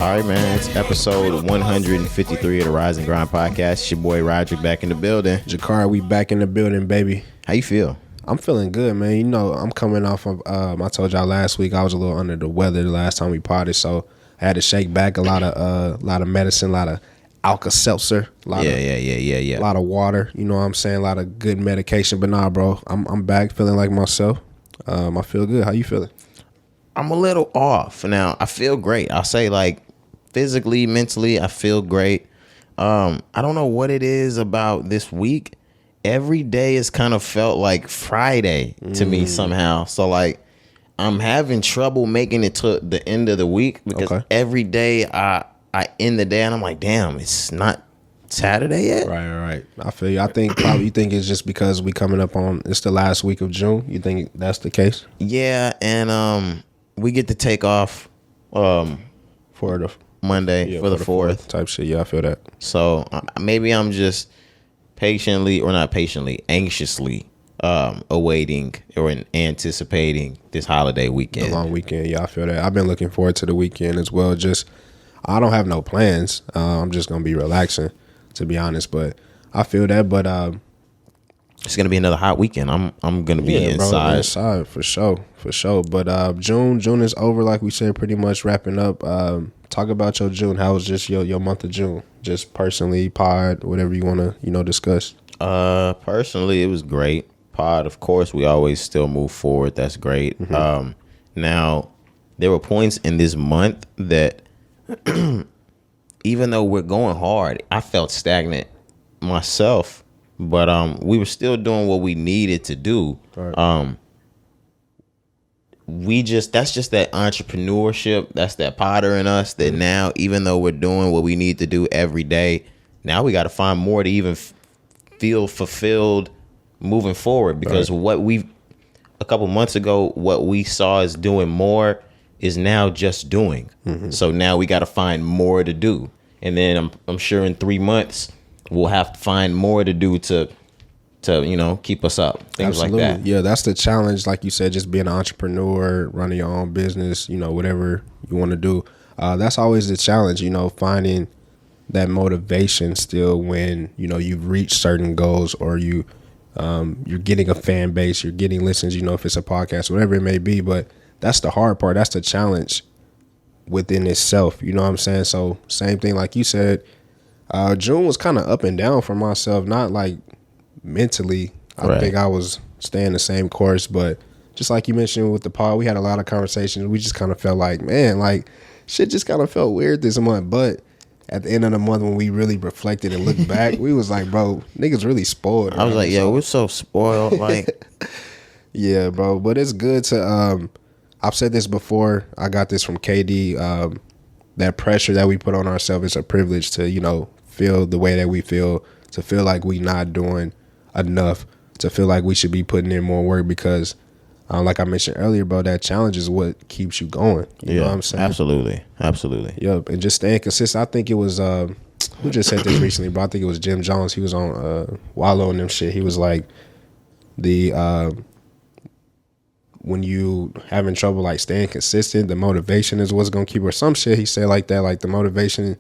All right, man. It's episode 153 of the Rise and Grind podcast. It's your boy Roderick back in the building. Cari, we back in the building, baby. How you feel? I'm feeling good, man. You know, I'm coming off of, I told y'all last week I was a little under the weather the last time we potted, so I had to shake back a lot of medicine, a lot of Alka-Seltzer, a lot of water, you know what I'm saying, a lot of good medication. But nah, bro, I'm back feeling like myself. I feel good. How you feeling? I'm a little off. Now, I feel great. I'll say, like, physically, mentally, I feel great. I don't know what it is about this week. Every day has kind of felt like Friday to me somehow. So, like, I'm having trouble making it to the end of the week because every day I end the day and I'm like, damn, it's not Saturday yet. Right. I feel you. I think probably you think it's just because we coming up on, it's the last week of June. You think that's the case? Yeah, and we get to take off for the Monday for the 4th type shit. Yeah, I feel that. So maybe I'm just anxiously awaiting or anticipating this holiday weekend. The long weekend. Yeah, I feel that. I've been looking forward to the weekend as well. Just, I don't have no plans. I'm just going to be relaxing, to be honest. But I feel that. But it's going to be another hot weekend. I'm going to be inside. Inside, for sure. But June is over, like we said, pretty much wrapping up. Talk about your June. How was just your month of June? Just personally, pod, whatever you want to, discuss. Personally, it was great. Pod, of course, we always still move forward. That's great. Mm-hmm. Now, there were points in this month that even though we're going hard, I felt stagnant myself. But we were still doing what we needed to do. Right. That's just that entrepreneurship. That's that Potter in us that now, even though we're doing what we need to do every day, now we got to find more to even feel fulfilled moving forward. Because a couple months ago, what we saw as doing more is now just doing. Mm-hmm. So now we got to find more to do. And then I'm sure in 3 months, we'll have to find more to do to keep us up. Things Absolutely. Like that. Yeah, that's the challenge. Like you said, just being an entrepreneur, running your own business, whatever you want to do. That's always the challenge, finding that motivation still when, you've reached certain goals or you're getting a fan base, you're getting listens, if it's a podcast, whatever it may be. But that's the hard part. That's the challenge within itself. You know what I'm saying? So same thing like you said. June was kind of up and down for myself, not like mentally. I think I was staying the same course, but just like you mentioned with the pod, we had a lot of conversations. We just kind of felt like, man, like shit just kind of felt weird this month. But at the end of the month, when we really reflected and looked back, we was like, bro, niggas really spoiled. I was like, yo, we're so spoiled. Like, yeah, bro. But it's good to, I've said this before. I got this from KD. That pressure that we put on ourselves is a privilege to, feel the way that we feel, to feel like we not doing enough, to feel like we should be putting in more work because, like I mentioned earlier, bro, that challenge is what keeps you going. You know what I'm saying? Absolutely. Yep, and just staying consistent. I think it was, who just said this recently, bro? I think it was Jim Jones. He was on Wallow and them shit. He was like, when you having trouble like staying consistent, the motivation is what's gonna keep, or some shit he said like that, like the motivation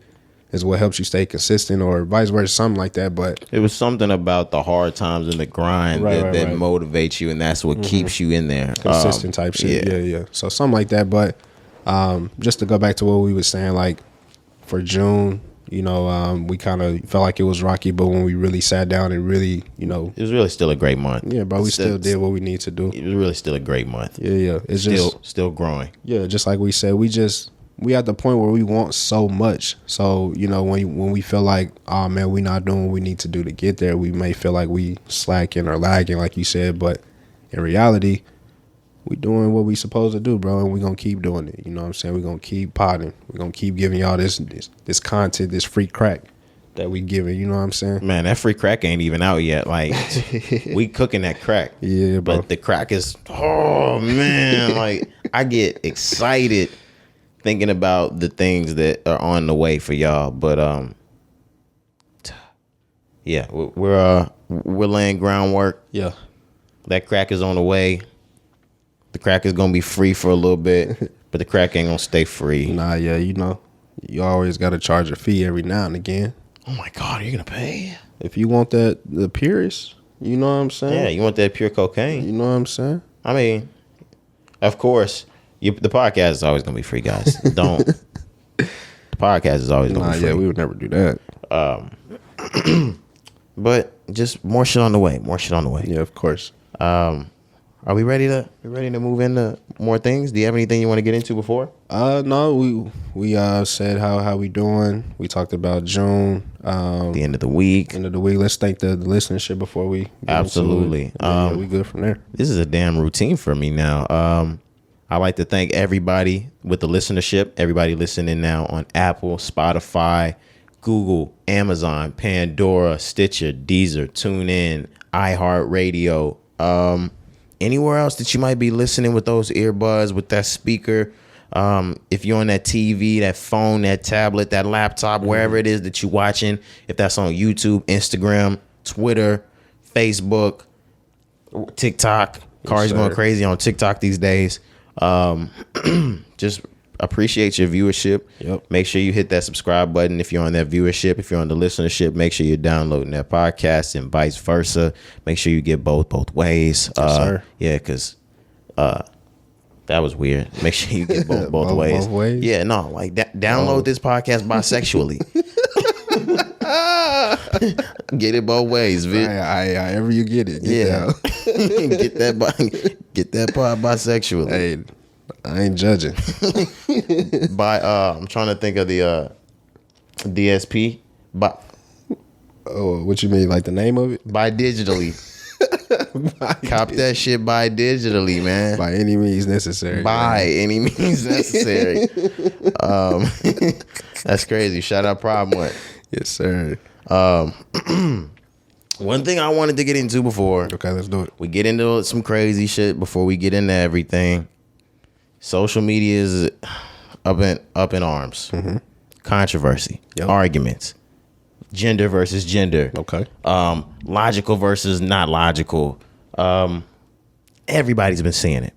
is what helps you stay consistent, or vice versa, something like that. But it was something about the hard times and the grind that motivates you, and that's what keeps you in there. Consistent type shit. Yeah. So something like that. But just to go back to what we were saying, like for June, we kind of felt like it was rocky, but when we really sat down and really, it was really still a great month. Yeah, bro, we still did what we need to do. It was really still a great month. Yeah. It's still growing. Yeah, just like we said, we at the point where we want so much. So, when we feel like, oh man, we not doing what we need to do to get there, we may feel like we slacking or lagging, like you said. But in reality, we doing what we supposed to do, bro, and we gonna keep doing it. You know what I'm saying? We gonna keep potting. We gonna keep giving y'all this content, this free crack that we giving. You know what I'm saying? Man, that free crack ain't even out yet. Like, we cooking that crack. Yeah, bro. But the crack is, oh man, like I get excited thinking about the things that are on the way for y'all. But yeah, we're laying groundwork. Yeah, that crack is on the way. The crack is gonna be free for a little bit, but the crack ain't gonna stay free. Nah, yeah, you always got to charge a fee every now and again. Oh my God, are you gonna pay? If you want the purest, you know what I'm saying? Yeah, you want that pure cocaine. You know what I'm saying? I mean, of course, the podcast is always gonna be free, guys. Don't. The podcast is always gonna be free. Yeah, we would never do that. But just more shit on the way. Yeah, of course. Are we ready to move into more things? Do you have anything you want to get into before? No, we said how we doing. We talked about June. The end of the week. Let's thank the listenership before we get Absolutely. into it. Yeah, we good from there. This is a damn routine for me now. I like to thank everybody with the listenership. Everybody listening now on Apple, Spotify, Google, Amazon, Pandora, Stitcher, Deezer, TuneIn, iHeartRadio. Anywhere else that you might be listening with those earbuds, with that speaker. If you're on that TV, that phone, that tablet, that laptop, wherever it is that you're watching, if that's on YouTube, Instagram, Twitter, Facebook, TikTok. Cari's going crazy on TikTok these days. Just appreciate your viewership. Yep. Make sure you hit that subscribe button if you're on that viewership. If you're on the listenership, make sure you're downloading that podcast and vice versa. Make sure you get both ways. Yes, sir. Yeah, because that was weird. Make sure you get both ways. Both ways? Yeah, no, like download this podcast bisexually. Get it both ways, Vic. However you get it. Get that part bisexually. Hey, I ain't judging. I'm trying to think of the DSP. Oh, what you mean, like the name of it? Buy digitally. Cop that shit by digitally, man. By any means necessary. Any means necessary. That's crazy. Shout out Problem One. Yes, sir. One thing I wanted to get into before. Okay, let's do it. We get into some crazy shit before we get into everything. Social media is up in arms. Mm-hmm. Controversy, arguments, gender versus gender. Okay. Logical versus not logical. Everybody's been seeing it.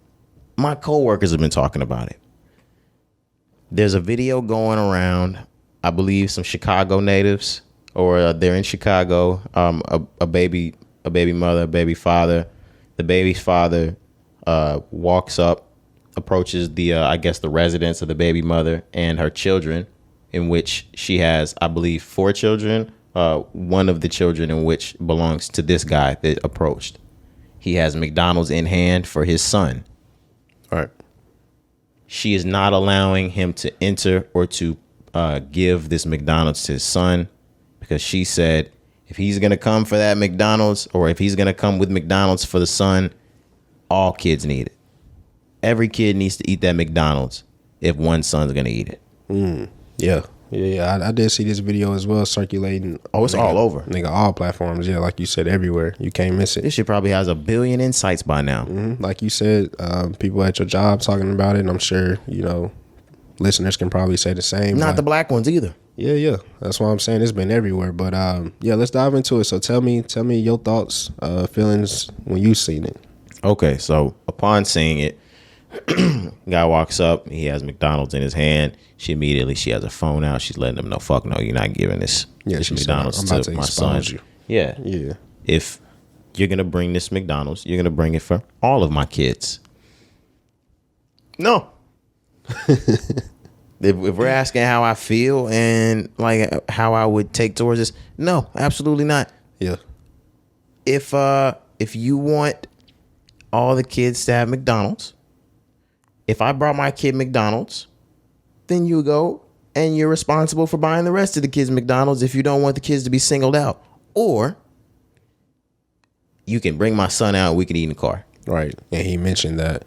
My coworkers have been talking about it. There's a video going around. I believe some Chicago natives, or they're in Chicago. A baby mother, a baby father. The baby's father walks up, approaches the residence of the baby mother and her children, in which she has, I believe, 4 children. One of the children in which belongs to this guy that approached. He has McDonald's in hand for his son. All right. She is not allowing him to enter or to give this McDonald's to his son, because she said if he's going to come for that McDonald's, or if he's going to come with McDonald's for the son, all kids need it. Every kid needs to eat that McDonald's if one son's going to eat it. Yeah. I did see this video as well circulating. Oh, it's all over. Nigga, all platforms. Yeah, like you said, everywhere. You can't miss it. This shit probably has 1 billion insights by now. Mm-hmm. Like you said, people at your job talking about it, and I'm sure, listeners can probably say the same. Not the black ones either. Yeah. That's why I'm saying it's been everywhere. But let's dive into it. So tell me your thoughts, feelings when you seen it. Okay, so upon seeing it, guy walks up. He has McDonald's in his hand. She has a phone out. She's letting him know, fuck no, you're not giving this McDonald's to my son. Yeah. If you're gonna bring this McDonald's, you're gonna bring it for all of my kids. No. If we're asking how I feel and like how I would take towards this, no, absolutely not. Yeah. If you want all the kids to have McDonald's, if I brought my kid McDonald's, then you go and you're responsible for buying the rest of the kids McDonald's if you don't want the kids to be singled out. Or you can bring my son out and we can eat in the car. Right. And he mentioned that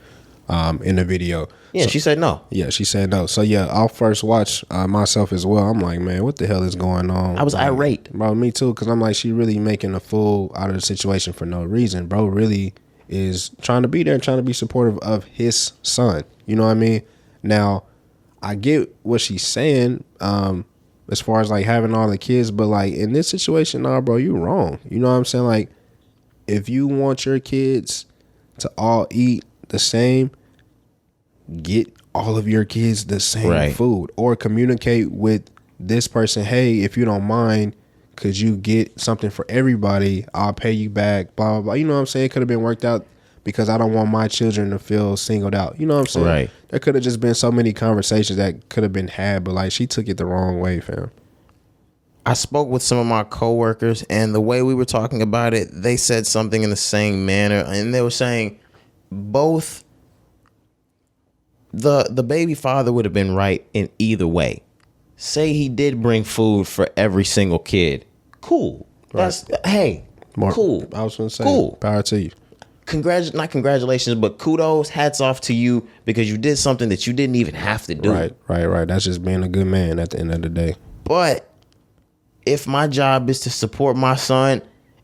in the video. Yeah, so, she said no. Yeah, she said no. So, yeah, I'll first watch myself as well. I'm like, man, what the hell is going on? I was irate. Bro, me too, because I'm like, she really making a fool out of the situation for no reason. Bro really is trying to be there and trying to be supportive of his son. You know what I mean? Now, I get what she's saying as far as like having all the kids, but like in this situation, nah, bro, you wrong. You know what I'm saying? Like, if you want your kids to all eat the same, get all of your kids the same food, or communicate with this person, hey, if you don't mind, could you get something for everybody? I'll pay you back, blah, blah, blah. You know what I'm saying? It could have been worked out because I don't want my children to feel singled out. You know what I'm saying? Right. There could have just been so many conversations that could have been had, but like she took it the wrong way, fam. I spoke with some of my coworkers, and the way we were talking about it, they said something in the same manner, and they were saying both the baby father would have been right in either way. Say he did bring food for every single kid. Cool. That's cool. I was gonna say, cool. Power to you. Not congratulations, but kudos, hats off to you because you did something that you didn't even have to do. Right. That's just being a good man at the end of the day. But if my job is to support my son,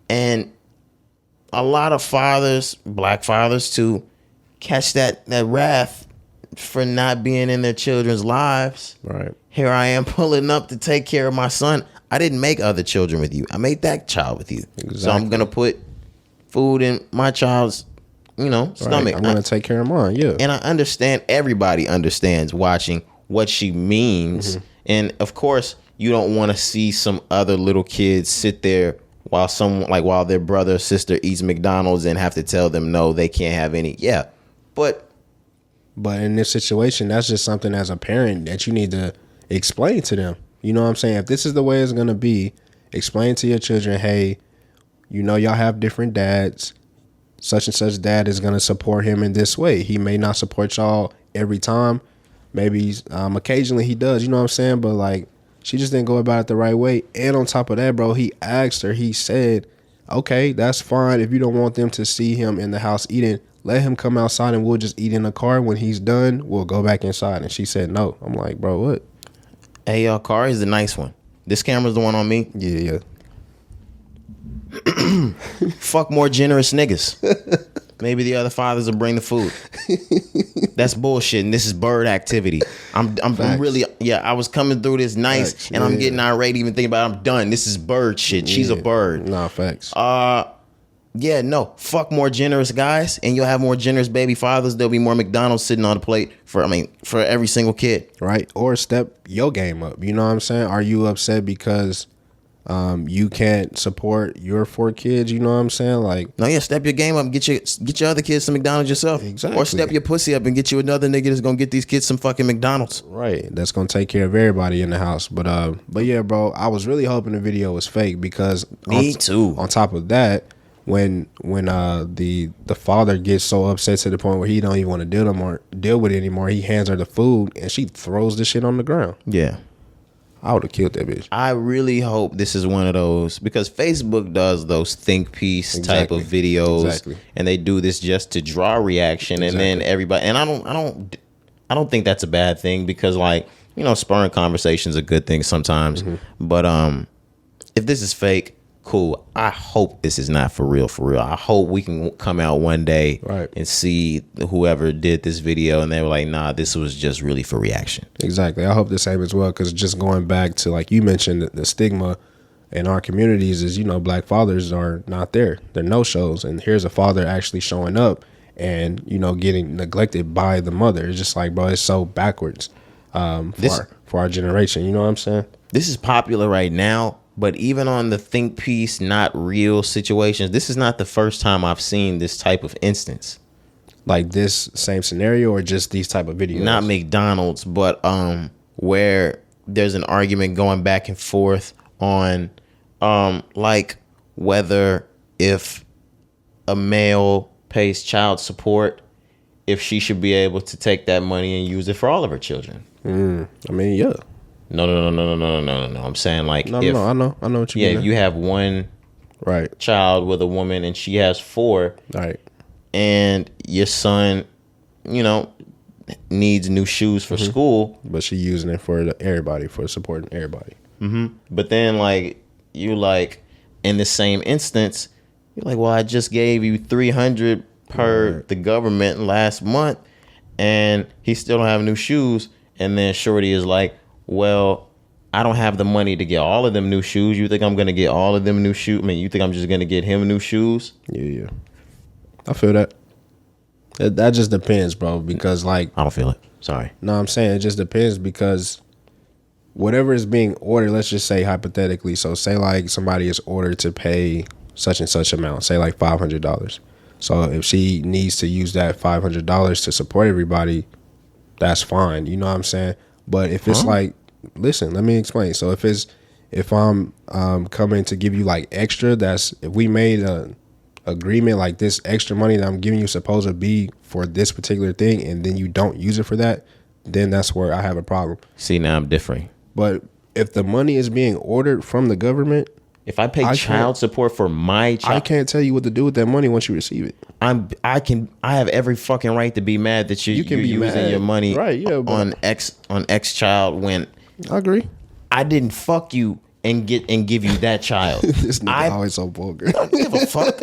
and a lot of fathers, black fathers too, catch that wrath for not being in their children's lives. Right. Here I am pulling up to take care of my son. I didn't make other children with you. I made that child with you. Exactly. So I'm going to put food in my child's, stomach. Right. I'm going to take care of mine, yeah. And I understand, everybody understands watching what she means. Mm-hmm. And of course, you don't want to see some other little kids sit there while their brother or sister eats McDonald's and have to tell them no, they can't have any. Yeah. But in this situation, that's just something as a parent that you need to explain to them. You know what I'm saying? If this is the way it's going to be, explain to your children, hey, y'all have different dads. Such and such dad is going to support him in this way. He may not support y'all every time. Maybe occasionally he does, you know what I'm saying? But like, she just didn't go about it the right way. And on top of that, bro, he asked her, he said, okay, that's fine. If you don't want them to see him in the house eating, let him come outside and we'll just eat in the car. When he's done, we'll go back inside. And she said no. I'm like, bro, what? Hey, Cari is the nice one. This camera's the one on me? Yeah. Fuck more generous niggas. Maybe the other fathers will bring the food. That's bullshit, and this is bird activity. I'm really, I was coming through this nice, facts, and I'm getting irate even thinking about it. I'm done. This is bird shit. She's a bird. Nah, facts. Fuck more generous guys, and you'll have more generous baby fathers. There'll be more McDonald's sitting on the plate for every single kid. Right, or step your game up. You know what I'm saying? Are you upset because you can't support your 4 kids? You know what I'm saying? Like, no, step your game up and get your other kids some McDonald's yourself. Exactly. Or step your pussy up and get you another nigga that's gonna get these kids some fucking McDonald's. Right. That's gonna take care of everybody in the house. But yeah, bro, I was really hoping the video was fake because me too. On top of that, when the father gets so upset to the point where he don't even want to deal with it anymore, he hands her the food and she throws the shit on the ground. Yeah. I would have killed that bitch. I really hope this is one of those, because Facebook does those think piece type of videos, and they do this just to draw reaction, and then everybody. And I don't think that's a bad thing, because spurring conversations is a good thing sometimes. Mm-hmm. But if this is fake, cool. I hope this is not for real. I hope we can come out one day and see whoever did this video and they were like, nah, this was just really for reaction. Exactly. I hope the same as well, because just going back to, like you mentioned, the stigma in our communities is, black fathers are not there. They're no-shows. And here's a father actually showing up and, getting neglected by the mother. It's just like, bro, it's so backwards for our generation. You know what I'm saying? This is popular right now. But even on the think piece, not real situations, this is not the first time I've seen this type of instance. Like this same scenario, or just these type of videos? Not McDonald's, but where there's an argument going back and forth on whether if a male pays child support, if she should be able to take that money and use it for all of her children. I mean, yeah. No. I'm saying I know what you mean. Yeah, you have one child with a woman and she has 4. Right. And your son, needs new shoes for school. But she using it for everybody, for supporting everybody. Mm-hmm. But then in the same instance, you're like, well, I just gave you $300 per the government last month and he still don't have new shoes. And then Shorty is like, well, I don't have the money to get all of them new shoes. You think I'm going to get all of them new shoes? I mean, you think I'm just going to get him new shoes? Yeah. I feel that. That just depends, bro. Because like, I don't feel it. Sorry. no, I'm saying it just depends because whatever is being ordered, let's just say hypothetically. So say like somebody is ordered to pay such and such amount, say like $500. So if she needs to use that $500 to support everybody, that's fine. You know what I'm saying? But if it's like, listen, let me explain. So if I'm coming to give you like extra, if we made a agreement like this extra money that I'm giving you supposed to be for this particular thing, and then you don't use it for that, then that's where I have a problem. See, now I'm differing. But if the money is being ordered from the government, if I pay child support for my child, I can't tell you what to do with that money once you receive it. I have every fucking right to be mad that you're using mad. Your money on X child when I agree. I didn't fuck you and give you that child. This nigga always so vulgar. I don't give a fuck.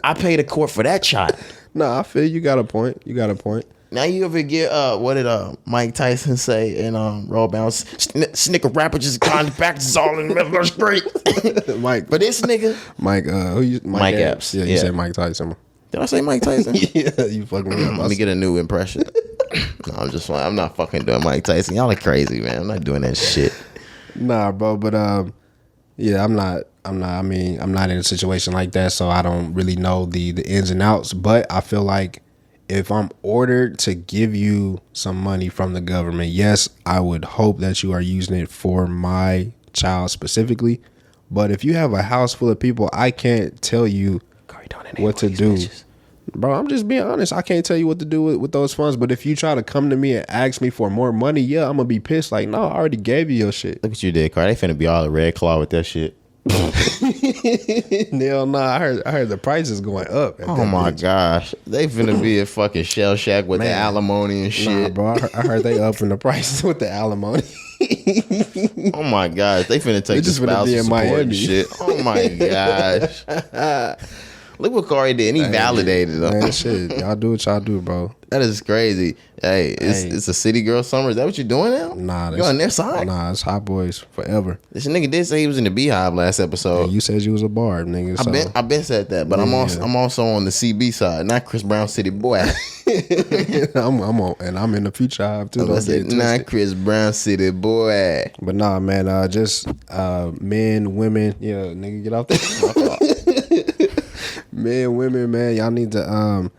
I paid a court for that child. Nah, I feel you got a point. Now you ever get what did Mike Tyson say in Roll Bounce? Snicker rapper just packages all in the middle of the street. Mike, but this nigga, Mike, Mike Epps. Yeah, you said Mike Tyson. Did I say Mike Tyson? Yeah, you fucking me up. Let me get a new impression. No, I'm not fucking doing Mike Tyson. Y'all are crazy, man. I'm not doing that shit. Nah, bro, but yeah, I'm not in a situation like that, so I don't really know the ins and outs. But I feel like if I'm ordered to give you some money from the government, yes, I would hope that you are using it for my child specifically. But if you have a house full of people, I can't tell you what to do. Bro, I'm just being honest. I can't tell you what to do with those funds. But if you try to come to me and ask me for more money, yeah, I'm going to be pissed. Like, no, I already gave you your shit. Look what you did, Cari. They finna be all the Red Claw with that shit. Hell nah, I heard the prices going up. Oh my gosh, they finna be a fucking shell shack with the alimony and shit. Nah, bro, I heard they upping the prices with the alimony. Oh my gosh, they finna take the spousal support and shit. Oh my gosh. Look what Cari did, and he validated them. Man, shit, y'all do what y'all do, bro. That is crazy. Hey, it's a city girl summer. Is that what you're doing now? Nah, you on their side? Nah, it's Hot Boys forever. This nigga did say he was in the Beehive last episode. Yeah, you said you was a barb, nigga. So. I been said that, but yeah. I'm also on the CB side, not Chris Brown City boy. I'm in the future hive too. Not Chris Brown City boy. But nah, man, just men, women, yeah, nigga, get off there. Men, women, man, y'all need to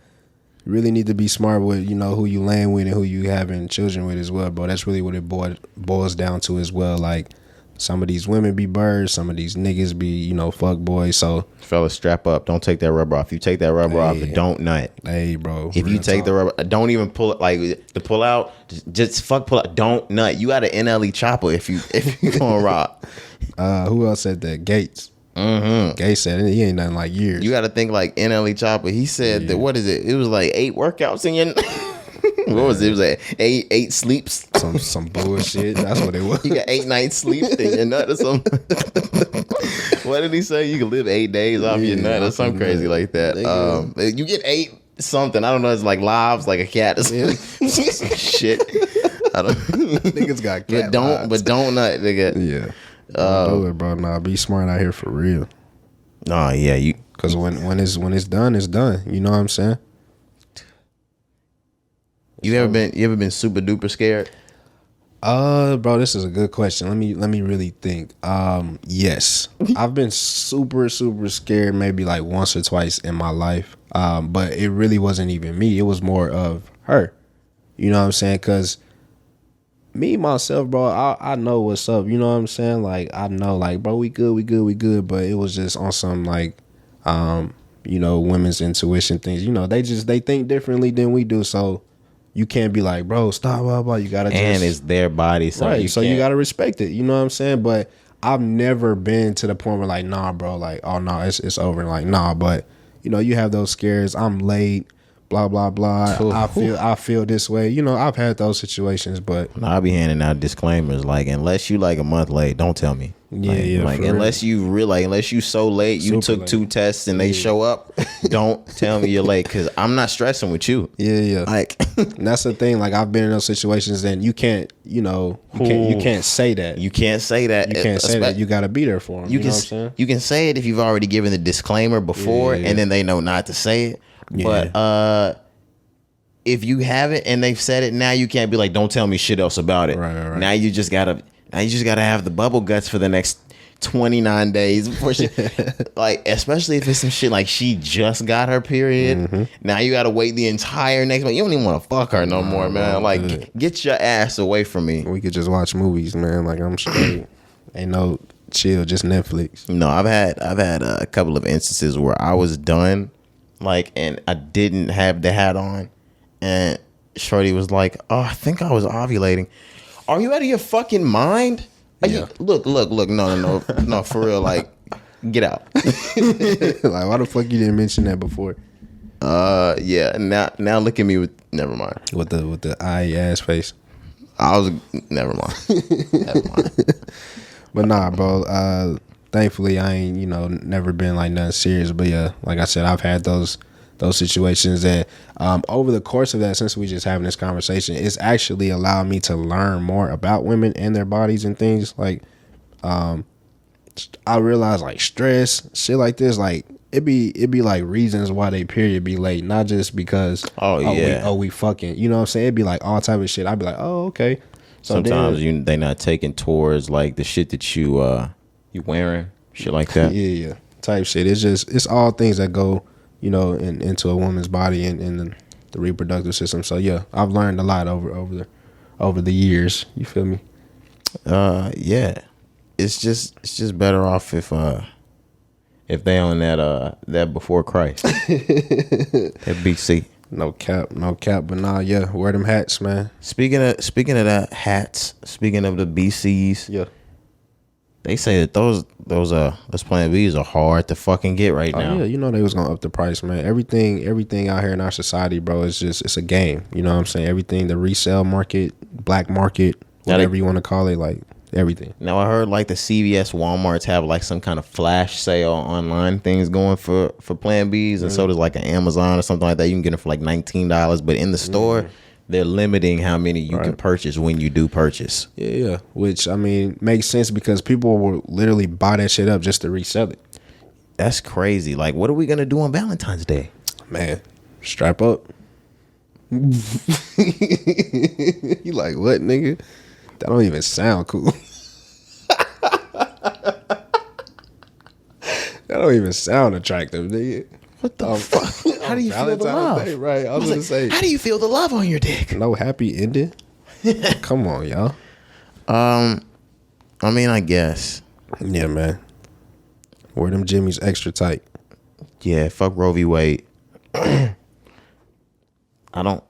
really need to be smart with, who you laying with and who you having children with as well, bro. That's really what it boils down to as well. Like, some of these women be birds, some of these niggas be, fuck boys. So, fellas, strap up. Don't take that rubber off. You take that rubber off, don't nut. Hey, bro. If you take the rubber, don't even pull it. Like, the pull out, just pull out. Don't nut. You got an NLE chopper if you gonna rock. Who else said that? Gates. Mm-hmm. Gates said it. He ain't nothing like years. You got to think like NLE Chopper. He said that, what is it? It was like 8 workouts in your... What was it? It was like 8 sleeps. Some bullshit. That's what it was. You got 8 nights sleep in your nut or something. What did he say? You can live 8 days off your nut or something crazy like that. You get 8 something. I don't know. It's like lives, like a cat or something. Some shit. I don't. Niggas got cat. But don't nut, nigga. Yeah. Do it, bro. Nah, be smart out here for real. Nah, yeah, you. Because when it's done, it's done. You know what I'm saying? You ever been super duper scared? Bro, this is a good question. Let me really think. Yes, I've been super scared maybe like once or twice in my life. But it really wasn't even me. It was more of her. You know what I'm saying? Because me, myself, bro, I know what's up. You know what I'm saying? Like, I know, like, bro, we good. But it was just on some, like, women's intuition things. They think differently than we do. So you can't be like, bro, stop, blah, blah. You got to just. And it's their body. So right. So you got to respect it. You know what I'm saying? But I've never been to the point where, like, nah, bro, like, oh, no, it's over. Like, nah, but, you have those scares. I'm late. Blah blah blah. I feel this way. I've had those situations, but I'll be handing out disclaimers like, unless you like a month late, don't tell me. Like unless you really, unless you so late, you took 2 tests and they show up, don't tell me you're late because I'm not stressing with you. Yeah. Like and that's the thing. Like I've been in those situations and you can't, you can't say that. You can't say that. You can't say that. You got to be there for them. You know what I'm saying? You can say it if you've already given the disclaimer before, and then they know not to say it. But if you haven't and they've said it, now you can't be like, don't tell me shit else about it. Right. Now you just gotta have the bubble guts for the next 29 days before she like, especially if it's some shit like she just got her period. Now you gotta wait the entire next month. You don't even want to fuck her no more, man. Like, get your ass away from me. We could just watch movies, man. Like, I'm straight. Ain't no chill, just Netflix. No, I've had a couple of instances where I was done, like, and I didn't have the hat on, and shorty was like, "Oh, I think I was ovulating." Are you out of your fucking mind? Yeah. Look, no, for real, like, get out. Like, why the fuck you didn't mention that before? Yeah. Now look at me with Nevermind. With the eye ass face. I was Nevermind. But nah, bro. Thankfully, I ain't never been like nothing serious. But yeah, like I said, I've had those situations that over the course of that, since we just having this conversation, it's actually allowed me to learn more about women and their bodies and things. Like, I realized like stress, shit like this, like it be like reasons why they period be late, not just because we fucking, you know what I'm saying? It'd be like all type of shit. I'd be like, oh, okay. So sometimes they not taking towards like the shit that you wearing, shit like that. Yeah, type shit. It's all things that go, into a woman's body and the reproductive system. So yeah, I've learned a lot over the years. You feel me? Yeah. It's just better off if they on that before Christ. That BC. No cap. But nah, yeah, wear them hats, man. Speaking of the hats, speaking of the BCs, yeah. They say that those Plan Bs are hard to fucking get right now. Yeah, they was gonna up the price, man. Everything out here in our society, bro, it's a game. You know what I'm saying? Everything, the resale market, black market, whatever you want to call it, like everything. Now I heard like the CVS, Walmarts have like some kind of flash sale online things going for Plan Bs, and so does like an Amazon or something like that. You can get them for like $19, but in the store, they're limiting how many you can purchase when you do purchase. Yeah. Which, I mean, makes sense because people will literally buy that shit up just to resell it. That's crazy. Like, what are we going to do on Valentine's Day? Man, strap up. You like, what, nigga? That don't even sound cool. That don't even sound attractive, nigga. What the fuck? How do you feel the love? Day, right. I was gonna say, how do you feel the love on your dick? No happy ending? Come on, y'all. I mean, I guess. Yeah, man. Wear them jimmies extra tight. Yeah, fuck Roe v. Wade. I don't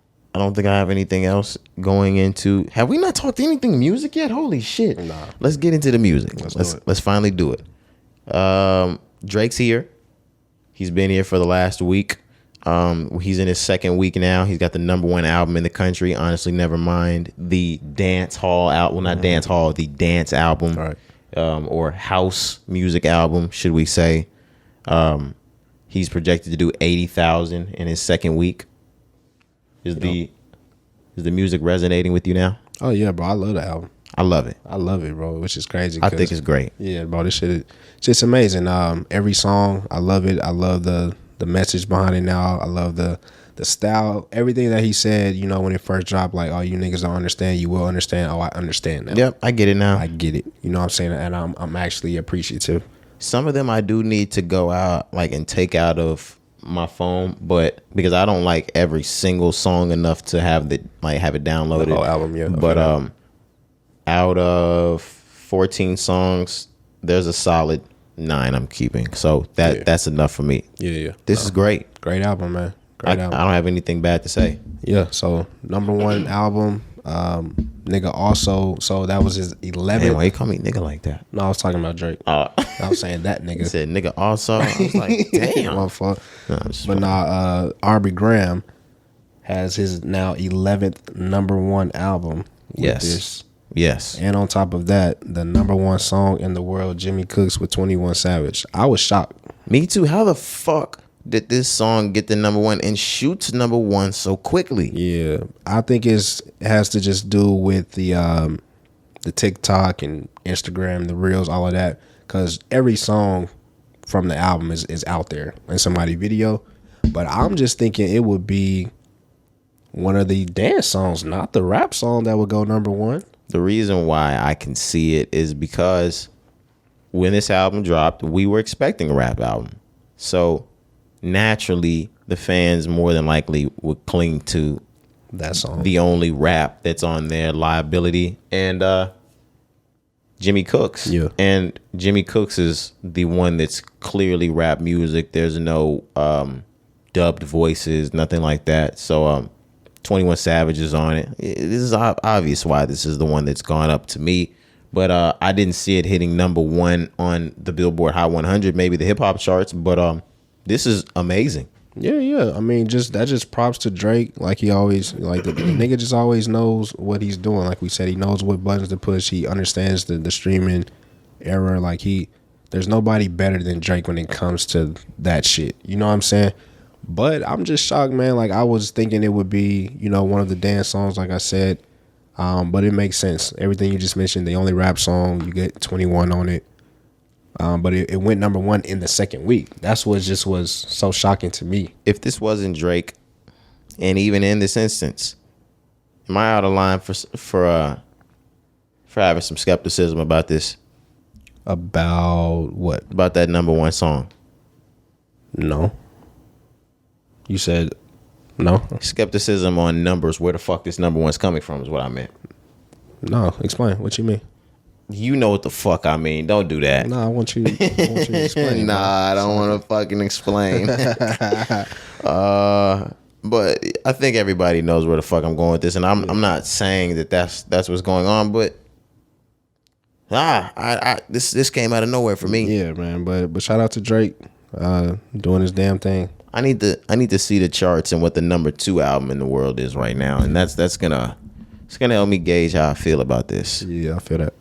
think I have anything else going into. Have we not talked anything music yet? Holy shit. Nah. Let's get into the music. Let's finally do it. Drake's here. He's been here for the last week. He's in his second week now. He's got the #1 album in the country. Honestly, Nevermind. The dance hall album. Well, not dance hall. The dance album. Right. Or house music album, should we say. He's projected to do 80,000 in his second week. Is the music resonating with you now? Oh, yeah, bro. I love the album. I love it. I love it, bro, which is crazy. I think it's great. Yeah, bro, this shit is just amazing. Every song, I love it. I love the message behind it now. I love the style. Everything that he said, when it first dropped, like, oh, you niggas don't understand, you will understand. Oh, I understand now. Yep, I get it now. I get it. You know what I'm saying? And I'm actually appreciative. Some of them I do need to go out and take out of my phone, but because I don't like every single song enough to have it downloaded. The whole album, yeah. But out of 14 songs, there's a solid 9 I'm keeping. So that's enough for me. Yeah. This is great. Great album, man. I don't have anything bad to say. Yeah, so #1 album. Nigga also, so that was his 11th. Damn, why you call me nigga like that? No, I was talking about Drake. I was saying that nigga. You said nigga also. I was like, damn. My fault. But nah, Aubrey Graham has his now 11th #1 album. Yes. And on top of that, the #1 song in the world, Jimmy Cooks with 21 Savage. I was shocked. Me too. How the fuck did this song get the #1 and shoot to #1 so quickly? Yeah, I think it has to just do with the TikTok and Instagram, the reels, all of that. Because every song from the album is out there in somebody's video. But I'm just thinking it would be one of the dance songs, not the rap song that would go number one. The reason why I can see it is because when this album dropped, we were expecting a rap album. So naturally, the fans more than likely would cling to that song, the only rap that's on their liability, and Jimmy Cooks. Yeah. And Jimmy Cooks is the one that's clearly rap music. There's no dubbed voices, nothing like that. So 21 Savage is on it. This is obvious why this is the one that's gone up to me. But I didn't see it hitting number one on the Billboard Hot 100, maybe the hip hop charts. But this is amazing. Yeah. I mean, just props to Drake. Like he always, like the nigga just always knows what he's doing. Like we said, he knows what buttons to push. He understands the streaming era. Like there's nobody better than Drake when it comes to that shit. You know what I'm saying? But I'm just shocked, man. Like I was thinking it would be, one of the dance songs, like I said. But it makes sense. Everything you just mentioned, the only rap song, you get 21 on it. But it went number one in the second week. That's what just was so shocking to me. If this wasn't Drake, and even in this instance, am I out of line for having some skepticism about this? About what? About that number one song? No. You said no? Skepticism on numbers, where the fuck this number one's coming from is what I meant. No, explain. What you mean? You know what the fuck I mean. Don't do that. Nah, I want you to explain. Nah, I don't want to fucking explain. But I think everybody knows where the fuck I'm going with this, and I'm not saying that's what's going on, but this came out of nowhere for me. Yeah, man. But shout out to Drake, doing his damn thing. I need to see the charts and what the number 2 album in the world is right now, and it's gonna help me gauge how I feel about this. Yeah, I feel that.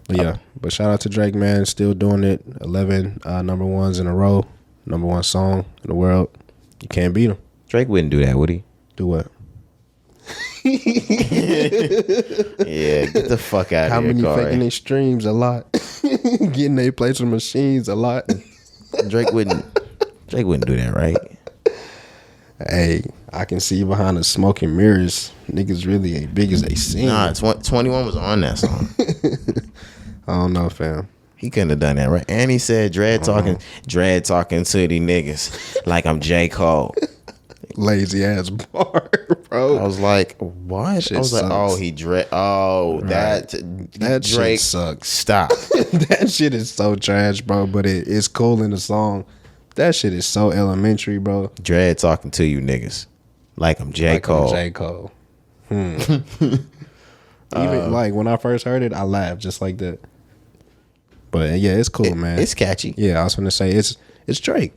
But yeah, but shout out to Drake, man, still doing it. 11 number ones in a row, number one song in the world. You can't beat him. Drake wouldn't do that, would he? Do what? Yeah, get the fuck out How of here, many Cari. faking their streams? A lot. Getting their plays from machines? A lot. Drake wouldn't do that, right? Hey, I can see behind the smoke and mirrors. Niggas really ain't big as they seem. Nah, 21 was on that song. I don't know, fam. He couldn't have done that, right? And he said dread talking to the niggas like I'm J. Cole. Lazy ass bar, bro. I was like, what? Shit I was like, sucks. oh, he dread. Oh, Right. that shit Drake sucks. Stop. That shit is so trash, bro. But it's cool in the song. That shit is so elementary, bro. Dread talking to you niggas like I'm J. Cole. J. Cole. Even like when I first heard it, I laughed just like that. But yeah, it's cool, man. It's catchy. Yeah, I was gonna say it's Drake.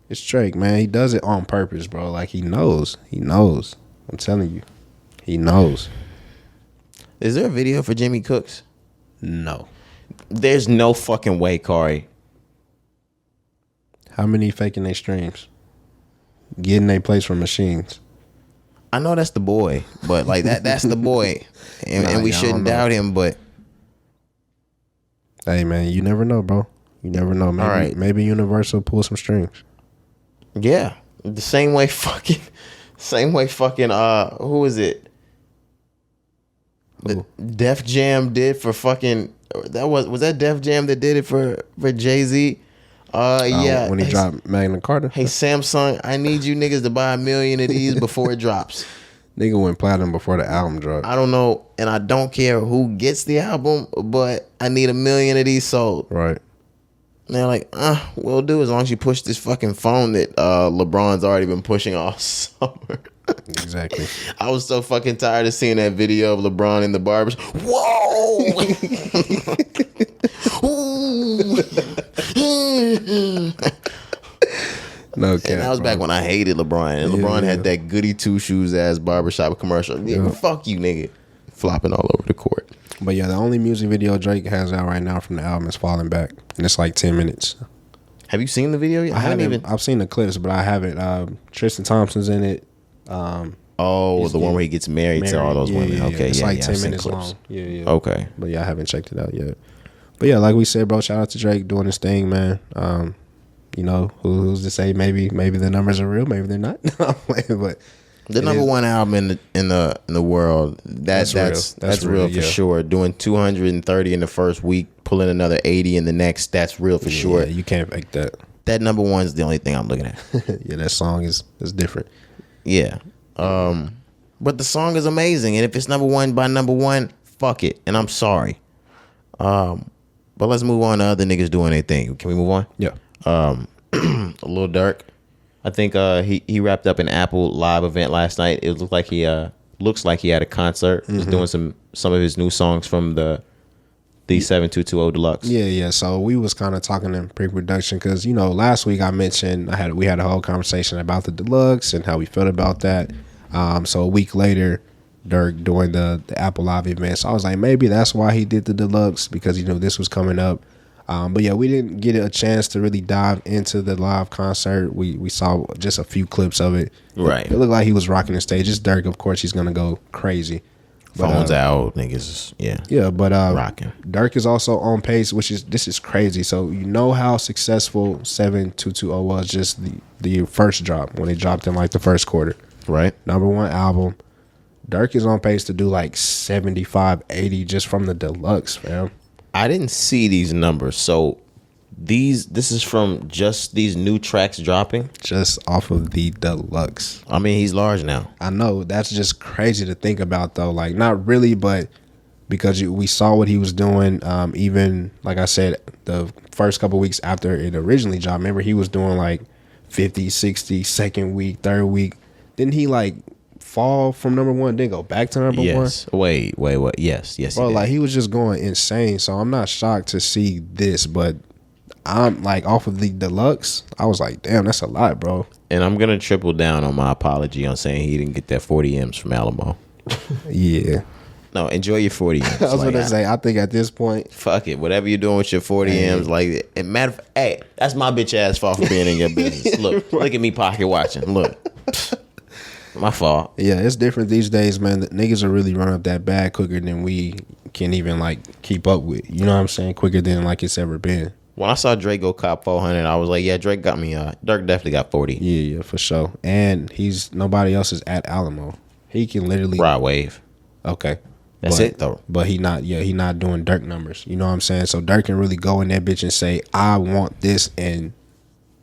It's Drake, man. He does it on purpose, bro. Like he knows. I'm telling you, he knows. Is there a video for Jimmy Cooks? No. There's no fucking way, Cari. How many faking their streams? Getting their plays from machines. I know that's the boy, but like that's the boy, and we shouldn't doubt him. But hey, man, you never know, bro. You never know. Maybe, all right. Maybe Universal pull some strings. yeah, the same way fucking. Who is it? Who? Def Jam did for fucking. Was that Def Jam that did it for Jay-Z? Yeah. When he dropped Magna Carta. Hey Samsung, I need you niggas to buy 1 million of these before it drops. Nigga went platinum before the album dropped. I don't know, and I don't care who gets the album, but I need 1 million of these sold. Right. And they're like, we'll do as long as you push this fucking phone that LeBron's already been pushing all summer. Exactly. I was so fucking tired of seeing that video of LeBron in the barbers. Whoa! No cap. And that was back when I hated LeBron. And LeBron had that goody two shoes ass barbershop commercial. Yeah, fuck you, nigga. Flopping all over the court. But yeah, the only music video Drake has out right now from the album is Falling Back. And it's like 10 minutes. Have you seen the video yet? I haven't. I've seen the clips, but I haven't. Tristan Thompson's in it. The one where he gets married to all those women. Okay, it's yeah, like yeah, 10 I've seen minutes clips. long. Yeah. Okay. But yeah, I haven't checked it out yet. But yeah, like we said, bro, shout out to Drake doing his thing, man. You know, who's to say maybe the numbers are real, maybe they're not. But The number one album in the world. That's real for sure. Doing 230 in the first week, pulling another 80 in the next. That's real for sure. You can't fake that. That number one is the only thing I'm looking at. Yeah, that song is different. Yeah. But the song is amazing, and if it's number one by number one, fuck it. And I'm sorry. But let's move on to other niggas doing their thing. Can we move on? Yeah. Lil Durk. I think he wrapped up an Apple live event last night. It looked like he had a concert. He was doing some of his new songs from the 7220 Deluxe. Yeah. So we was kind of talking in pre-production because last week I mentioned we had a whole conversation about the Deluxe and how we felt about that. So a week later, Durk doing the Apple Live event. So I was like, maybe that's why he did the Deluxe, because this was coming up. But yeah, we didn't get a chance to really dive into the live concert. We saw just a few clips of it. Right. It looked like he was rocking the stage. It's Durk, of course, he's gonna go crazy. Phones out, niggas. Yeah, but rocking. Durk is also on pace, this is crazy. So how successful 7220 was just the first drop, when it dropped in like the first quarter. Right. Number one album. Durk is on pace to do like 75, 80 just from the Deluxe, fam. I didn't see these numbers. So this is from just these new tracks dropping? Just off of the Deluxe. I mean, he's large now. I know. That's just crazy to think about, though. Like, not really, but because we saw what he was doing. Even, like I said, the first couple weeks after it originally dropped, remember he was doing like 50, 60, second week, third week. Didn't he like fall from number one, then go back to number one? Wait. Yes. Bro, like he was just going insane. So I'm not shocked to see this, but I'm like off of the Deluxe, I was like, damn, that's a lot, bro. And I'm gonna triple down on my apology on saying he didn't get that 40 M's from Alamo. Yeah. No, enjoy your 40 M's. I was gonna say, I think at this point, fuck it. Whatever you're doing with your 40 M's, like it matter. Hey, that's my bitch ass fault for being in your business. Look at me pocket watching. Look. My fault. Yeah, it's different these days, man. The niggas are really running up that bag quicker than we can even like keep up with. You know what I'm saying? Quicker than like it's ever been. When I saw Drake go cop 400, I was like, yeah, Drake got me. Durk definitely got 40. Yeah, for sure. And nobody else is at Alamo. He can literally Rod Wave. Okay. That's it though. But he not doing Durk numbers. You know what I'm saying? So Durk can really go in that bitch and say, I want this, and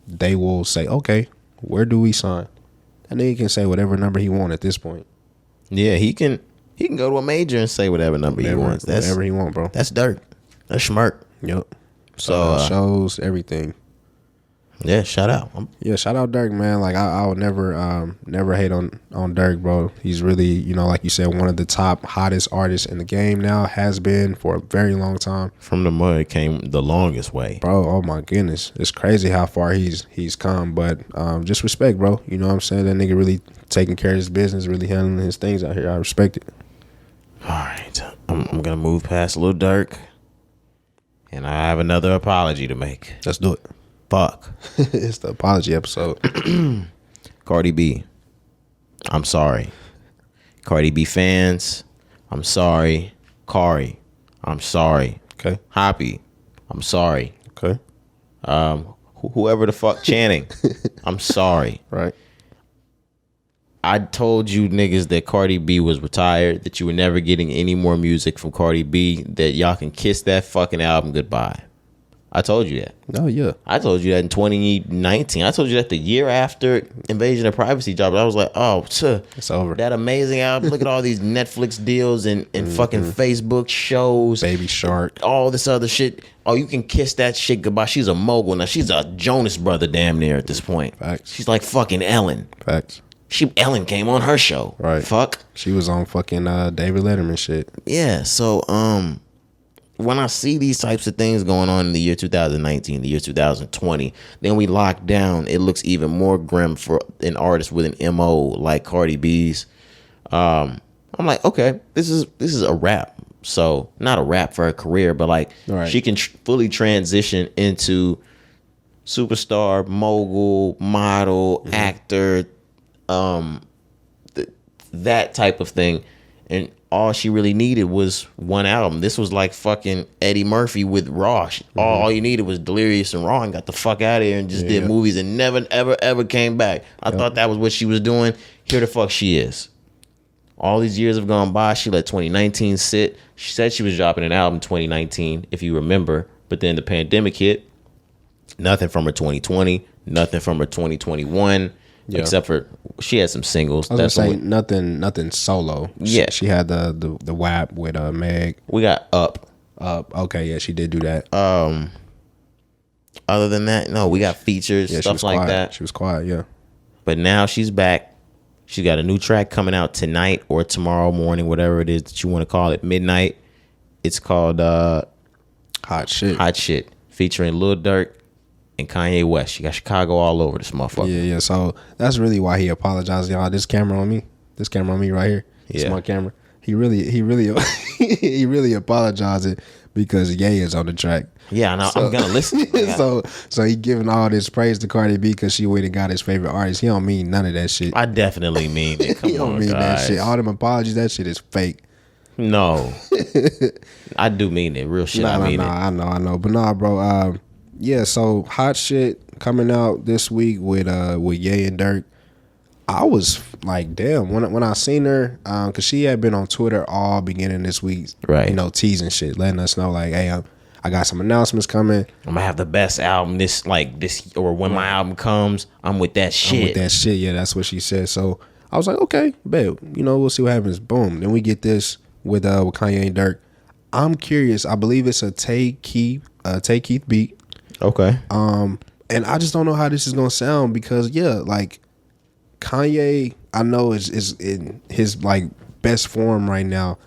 they will say, okay, where do we sign? And then he can say whatever number he wants at this point. Yeah, he can go to a major and say whatever number he wants. That's whatever he wants, bro. That's Durk. That's Schmirk. Yep. So shows everything. Yeah, shout out. Shout out Durk, man. Like I would never hate on Durk, bro. He's really, like you said, one of the top hottest artists in the game now. Has been for a very long time. From the mud came the longest way, bro. Oh my goodness, it's crazy how far he's come. But just respect, bro. You know what I'm saying? That nigga really taking care of his business, really handling his things out here. I respect it. All right, I'm gonna move past Lil Durk, and I have another apology to make. Let's do it. Fuck. It's the apology episode. Cardi B, I'm sorry. Cardi B fans, I'm sorry. Cari, I'm sorry. Okay. Hoppy, I'm sorry. Okay. Whoever the fuck Channing, I'm sorry. Right. I told you niggas that Cardi B was retired, that you were never getting any more music from Cardi B, that y'all can kiss that fucking album goodbye. I told you that. Oh, yeah. I told you that in 2019. I told you that the year after Invasion of Privacy dropped. I was like, oh, it's over. That amazing album. Look at all these Netflix deals and fucking Facebook shows. Baby Shark. All this other shit. Oh, you can kiss that shit goodbye. She's a mogul now. She's a Jonas brother damn near at this point. Facts. She's like fucking Ellen. Facts. Ellen came on her show. Right. Fuck. She was on fucking David Letterman shit. Yeah. So when I see these types of things going on in the year 2019, the year 2020, then we lock down. It looks even more grim for an artist with an MO like Cardi B's. I'm like, okay, this is a rap. So not a rap for her career, but like she can fully transition into superstar, mogul, model, actor, that type of thing. And all she really needed was one album. This was like fucking Eddie Murphy with Raw. All you needed was Delirious and Raw, and got the fuck out of here and just did movies and never, ever, ever came back. I thought that was what she was doing. Here the fuck she is. All these years have gone by. She let 2019 sit. She said she was dropping an album 2019, if you remember. But then the pandemic hit. Nothing from her 2020. Nothing from her 2021. Yeah. Except for she had some singles. I was gonna say nothing solo. Yeah, she had the WAP with Meg. We got Up. Okay, yeah, she did do that. Other than that, no, we got features, stuff like that. She was quiet, yeah. But now she's back. She's got a new track coming out tonight or tomorrow morning, whatever it is that you want to call it, midnight. It's called Hot Shit. Hot Shit, featuring Lil Durk and Kanye West. You got Chicago all over this motherfucker. Yeah. So that's really why he apologized, y'all. This camera on me right here. It's my camera. He really he really apologized because Ye is on the track. Yeah, and I'm gonna listen. So he giving all this praise to Cardi B because she went and got his favorite artist. He don't mean none of that shit. I definitely mean it. Come he don't on, mean guys. that shit. All them apologies, that shit is fake. No, I do mean it. Real shit. I mean it. I know. But nah, bro. Yeah. So Hot Shit coming out this week with Ye and Durk. I was like, damn, when I seen her, cause she had been on Twitter all beginning this week, right? You know, teasing shit, letting us know like, hey, I got some announcements coming. I'm gonna have the best album this, or when my album comes, I'm with that shit. Yeah, that's what she said. So I was like, okay, babe, you know, we'll see what happens. Boom. Then we get this with Kanye and Durk. I'm curious. I believe it's a Tay Keith beat. Okay. And I just don't know how this is gonna sound because like Kanye, I know is in his like best form right now,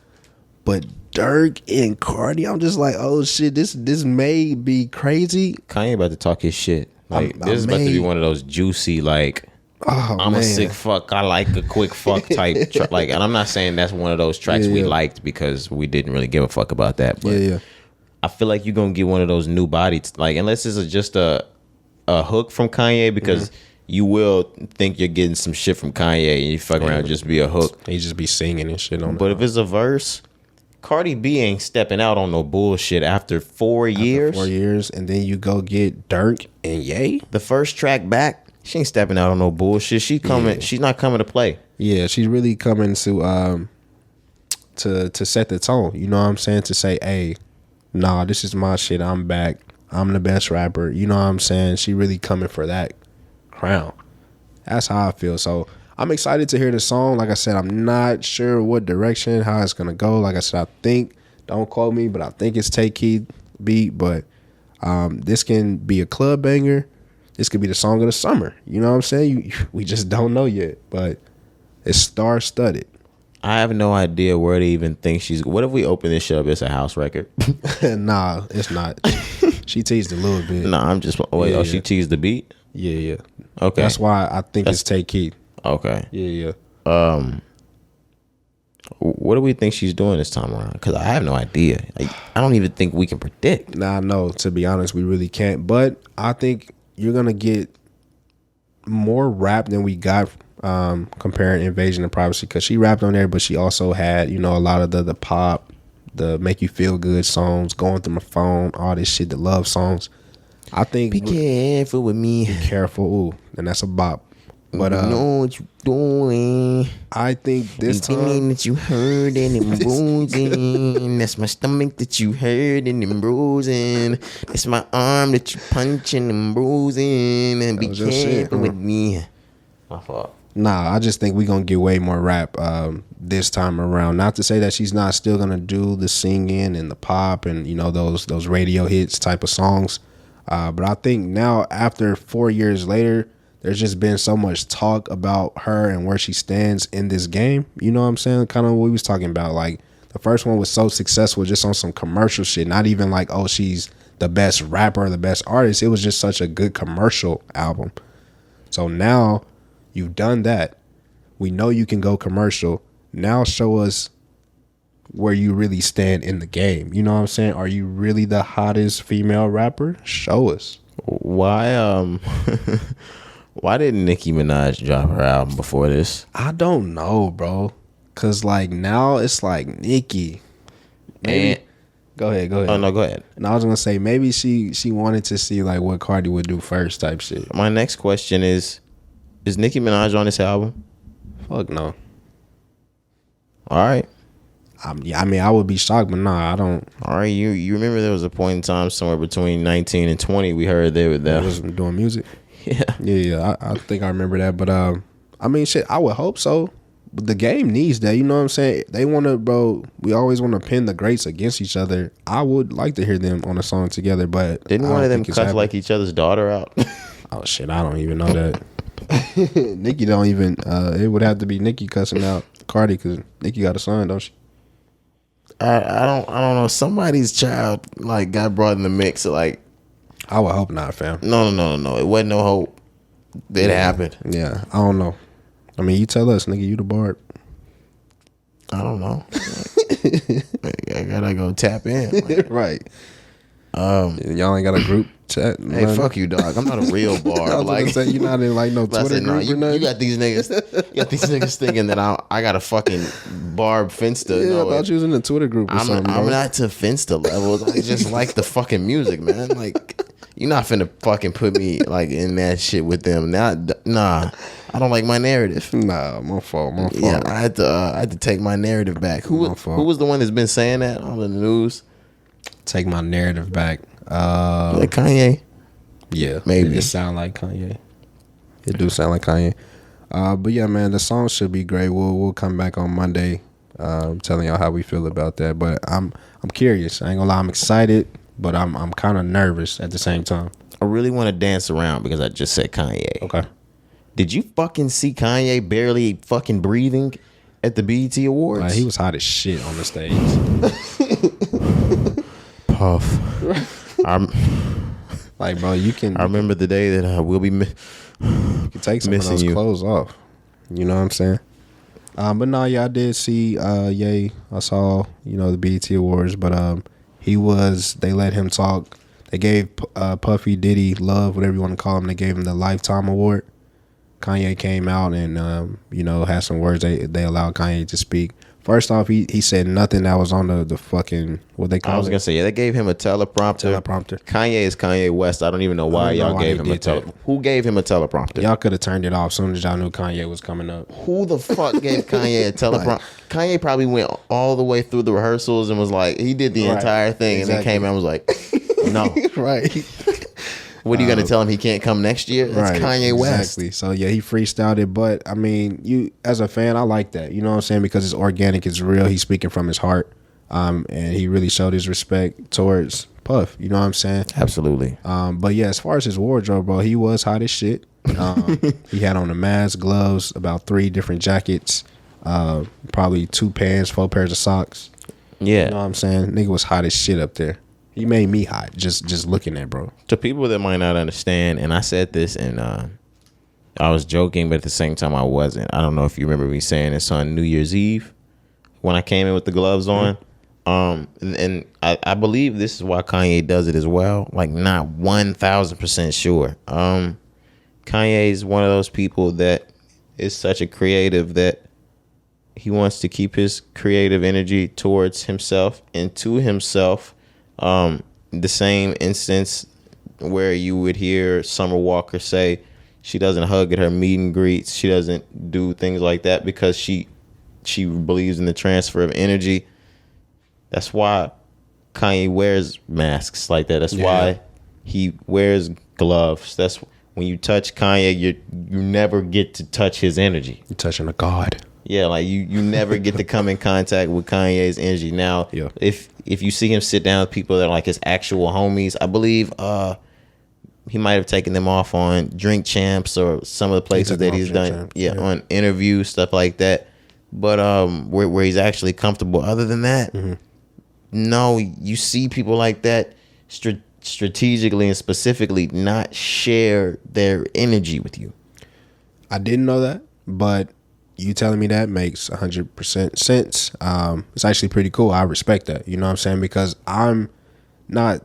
but Durk and Cardi, I'm just like, oh shit, this may be crazy. Kanye about to talk his shit. Like this is about to be one of those juicy like, I'm a sick fuck, I like a quick fuck type like, and I'm not saying that's one of those tracks we liked because we didn't really give a fuck about that. But I feel like you're gonna get one of those new bodies, like unless it's just a hook from Kanye because. You will think you're getting some shit from Kanye and you fuck around just be a hook. He just be singing and shit on it. But if it's a verse, Cardi B ain't stepping out on no bullshit after 4 years. 4 years, and then you go get Durk and Ye. The first track back, she ain't stepping out on no bullshit. She coming. Yeah. She's not coming to play. Yeah, she's really coming to set the tone. You know what I'm saying? To say, hey, nah, this is my shit. I'm back. I'm the best rapper. You know what I'm saying? She really coming for that crown. That's how I feel. So I'm excited to hear the song. Like I said, I'm not sure what direction, how it's gonna go. Like I said, I think, don't quote me, but I think it's Tay Keith beat. But this can be a club banger. This could be the song of the summer. You know what I'm saying? We just don't know yet. But it's star-studded. I have no idea where to even think she's. What if we open this shit up? It's a house record. Nah, it's not. She teased a little bit. Nah, I'm just. Wait, she teased the beat? Yeah. Okay. That's why I think it's Tay Keith. Okay. Yeah. What do we think she's doing this time around? Because I have no idea. I don't even think we can predict. Nah, no. To be honest, we really can't. But I think you're gonna get more rap than we got comparing Invasion of Privacy because she rapped on there, but she also had a lot of the pop, the make you feel good songs, Going Through My Phone, all this shit, the love songs. I think be careful with me. Be careful, ooh, and that's a bop. But you know what you doing. I think this time that you heard and them bruising. That's my stomach that you heard and them bruising. That's my arm that you punching and bruising. And be careful with me. My fault. Nah, I just think we gonna get way more rap this time around. Not to say that she's not still gonna do the singing and the pop and those radio hits type of songs. But I think now, after 4 years later, there's just been so much talk about her and where she stands in this game. You know what I'm saying? Kind of what we was talking about. Like, the first one was so successful just on some commercial shit. Not even like, oh, she's the best rapper or the best artist. It was just such a good commercial album. So now you've done that. We know you can go commercial. Now show us where you really stand in the game. You know what I'm saying? Are you really the hottest female rapper? Show us. Why why didn't Nicki Minaj drop her album before this? I don't know, bro. Cause like now it's like Nicki. Maybe. And Go ahead. oh no, go ahead. And I was gonna say maybe she wanted to see like what Cardi would do first type shit. My next question is Nicki Minaj on this album? Fuck no. All right. I mean, I would be shocked, but nah, I don't. All right, you remember there was a point in time somewhere between 19 and 20 we heard they were there. I was doing music. Yeah. Yeah. I think I remember that, but I mean, shit, I would hope so. But the game needs that, you know what I'm saying? They want to, bro. We always want to pin the greats against each other. I would like to hear them on a song together, but Didn't one of them cuss like each other's daughter out? Oh shit, I don't even know that. Nicki don't even. It would have to be Nicki cussing out Cardi because Nicki got a son, don't she? I don't know. Somebody's child like got brought in the mix. Like, I would hope not, fam. No. It wasn't no hope. It happened. Yeah, I don't know. I mean, you tell us, nigga. You the Barb. I don't know. I gotta go tap in. Like, right. Y'all ain't got a group chat. Hey, fuck you, dog. I'm not a real Barb. I was like, gonna say you're not in like no Twitter group or nothing. You got these niggas thinking that I got a fucking Barb Finsta. Yeah, No, I thought you was in the Twitter group or something. I'm not to Finsta levels. I just like the fucking music, man. Like, you're not finna fucking put me like in that shit with them. Nah. I don't like my narrative. Nah, my fault. Yeah, I had to take my narrative back. Who was the one that's been saying that on the news? Take my narrative back. Like Kanye? Yeah, maybe. It sound like Kanye. It do sound like Kanye. But yeah, man, the song should be great. We'll come back on Monday, telling y'all how we feel about that. But I'm curious. I ain't gonna lie, I'm excited, but I'm kind of nervous at the same time. I really want to dance around because I just said Kanye. Okay. Did you fucking see Kanye barely fucking breathing at the BET Awards? He was hot as shit on the stage. Puff. Like, bro, you can. I remember the day that I will be you can take some of those clothes off. You know what I'm saying? But no, yeah, I did see Ye. I saw, the BET Awards, but they let him talk. They gave Puffy, Diddy, Love, whatever you want to call him, they gave him the Lifetime Award. Kanye came out and had some words. They allowed Kanye to speak. First off, he said nothing that was on the fucking what they call it. I was gonna say, yeah, they gave him a teleprompter. Kanye is Kanye West. I don't even know why y'all gave him a teleprompter. Who gave him a teleprompter? Y'all could have turned it off as soon as y'all knew Kanye was coming up. Who the fuck gave Kanye a teleprompter? Kanye probably went all the way through the rehearsals and was like, he did the entire thing, and then came out and was like, no, right. What are you gonna tell him? He can't come next year? That's right, Kanye West. Exactly. So yeah, he freestyled it. But I mean, you as a fan, I like that. You know what I'm saying? Because it's organic, it's real. He's speaking from his heart, and he really showed his respect towards Puff. You know what I'm saying? Absolutely. But yeah, as far as his wardrobe, bro, he was hot as shit. He had on a mask, gloves, about 3 different jackets, probably 2 pants, 4 pairs of socks. Yeah. You know what I'm saying? Nigga was hot as shit up there. He made me hot just looking at bro. To people that might not understand, and I said this and I was joking, but at the same time I wasn't. I don't know if you remember me saying this on New Year's Eve when I came in with the gloves on. And I believe this is why Kanye does it as well. Like, not 1,000% sure. Kanye is one of those people that is such a creative that he wants to keep his creative energy towards himself and to himself. The same instance where you would hear Summer Walker say she doesn't hug at her meet and greets, she doesn't do things like that because she believes in the transfer of energy. That's why Kanye wears masks like that. That's why he wears gloves. That's when you touch Kanye, you never get to touch his energy. You're touching a god. Yeah, like you never get to come in contact with Kanye's energy. Now, if you see him sit down with people that are like his actual homies, I believe he might have taken them off on Drink Champs or some of the places that he's done. On interviews, stuff like that. But where he's actually comfortable. Other than that, no, you see people like that strategically and specifically not share their energy with you. I didn't know that, but you telling me that makes 100% sense. It's actually pretty cool. I respect that. You know what I'm saying? Because I'm not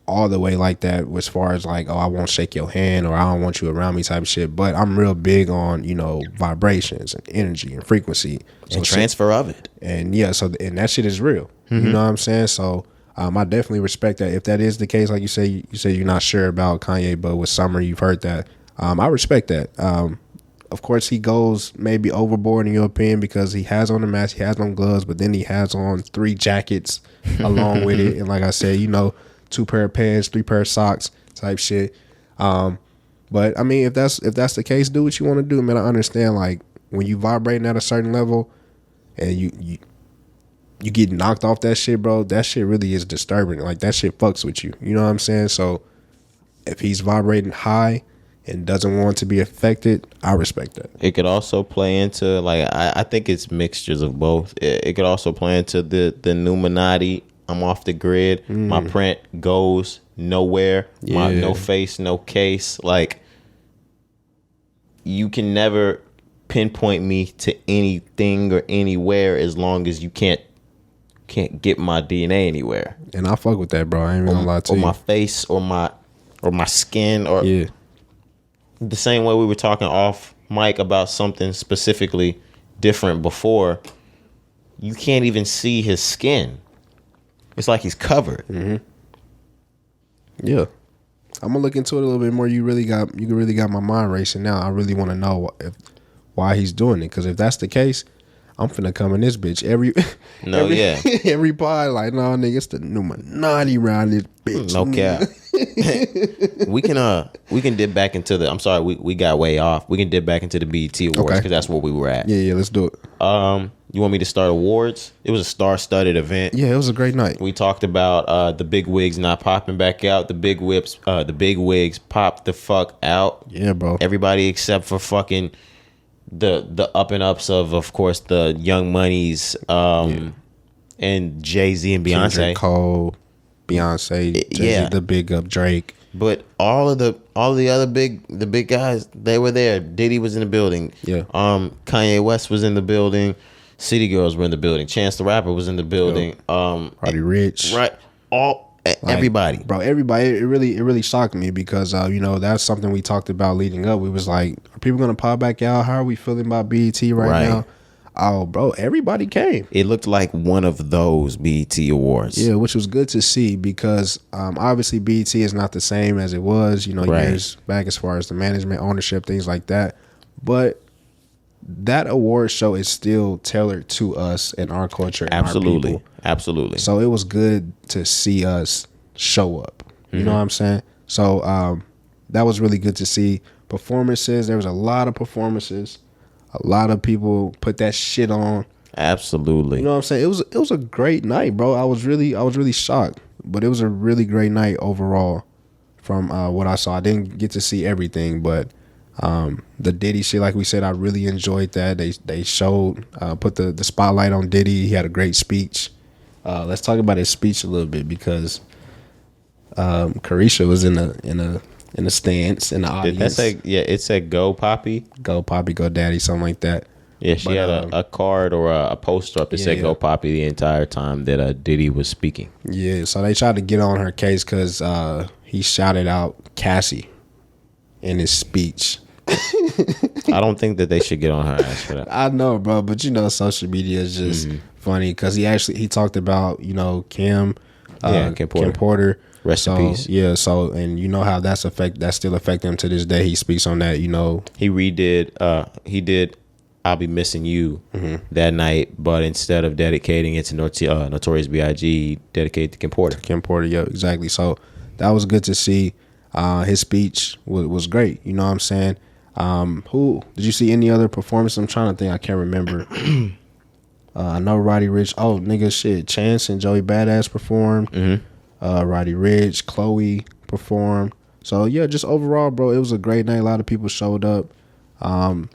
all the way like that as far as like, oh, I won't shake your hand or I don't want you around me type of shit. But I'm real big on, you know, vibrations and energy and frequency. And transfer of it. And yeah, so and that shit is real. You know what I'm saying? So I definitely respect that. If that is the case, like you say you're not sure about Kanye, but with Summer, you've heard that. I respect that. Of course, he goes maybe overboard in your opinion because he has on the mask, he has on gloves, but then he has on 3 jackets along with it. And like I said, you know, 2 pair of pants, 3 pair of socks type shit. But I mean, if that's the case, do what you want to do, man. I understand, like, when you vibrating at a certain level and you get knocked off that shit, bro, that shit really is disturbing. Like, that shit fucks with you. You know what I'm saying? So if he's vibrating high and doesn't want to be affected, I respect that. It could also play into, like, I think it's mixtures of both. It could also play into the Illuminati. I'm off the grid. My print goes nowhere. My no face, no case. Like, you can never pinpoint me to anything or anywhere as long as you can't get my DNA anywhere. And I fuck with that, bro. I ain't even gonna lie to you. Or my face, or my skin, or the same way we were talking off mic about something specifically different before. You can't even see his skin. It's like he's covered. Yeah, I'm gonna look into it a little bit more. You really got my mind racing now. I really want to know why he's doing it, because if that's the case, I'm finna come in this bitch every pod like, no, nigga, it's the Illuminati around this bitch. No cap. we can dip back into the. I'm sorry, we got way off. We can dip back into the BET Awards because that's where we were at. Yeah, let's do it. You want me to start awards? It was a star-studded event. Yeah, it was a great night. We talked about the big wigs not popping back out. The big wigs popped the fuck out. Yeah, bro. Everybody except for fucking the up and ups of course the Young Moneys and Jay-Z and Beyonce. Kendrick Cole, Beyonce, Jay-Z, the big up Drake. But all the other big guys, they were there. Diddy was in the building. Yeah. Kanye West was in the building. City Girls were in the building. Chance the Rapper was in the building. Roddy Rich. Right. Everybody. Bro, everybody. It really shocked me because you know, that's something we talked about leading up. We was like, are people gonna pop back out? How are we feeling about BET right now? Oh, bro, everybody came. It looked like one of those BET Awards. Yeah, which was good to see because obviously BET is not the same as it was, you know, years back as far as the management, ownership, things like that. But that award show is still tailored to us and our culture and our people. Absolutely. So it was good to see us show up. You know what I'm saying? So that was really good to see. Performances, there was a lot of performances. A lot of people put that shit on. Absolutely. You know what I'm saying? It was a great night, bro. I was really shocked. But it was a really great night overall from what I saw. I didn't get to see everything, but the Diddy shit, like we said, I really enjoyed that. They showed, put the spotlight on Diddy. He had a great speech. Let's talk about his speech a little bit because Carisha was in the stands in the audience. It said "Go Poppy," "Go Poppy," "Go Daddy," something like that. Yeah, she had a card or a poster up that said "Go Poppy" the entire time that Diddy was speaking. Yeah, so they tried to get on her case because he shouted out Cassie in his speech. I don't think that they should get on her ass for that. I know, bro, but you know, social media is just funny because he talked about, you know, Kim Porter. Rest in peace. Yeah, so and you know how that still affect him to this day. He speaks on that, you know. He did "I'll Be Missing You" that night, but instead of dedicating it to Notorious B.I.G., he dedicated to Kim Porter. Kim Porter, yeah, exactly. So that was good to see. His speech was great. You know what I'm saying? Who did you see any other performance? I'm trying to think. I can't remember. I know Roddy Rich. Oh, nigga, shit. Chance and Joey Badass performed. Roddy Rich, Chloe performed. So yeah, just overall, bro, it was a great night. A lot of people showed up.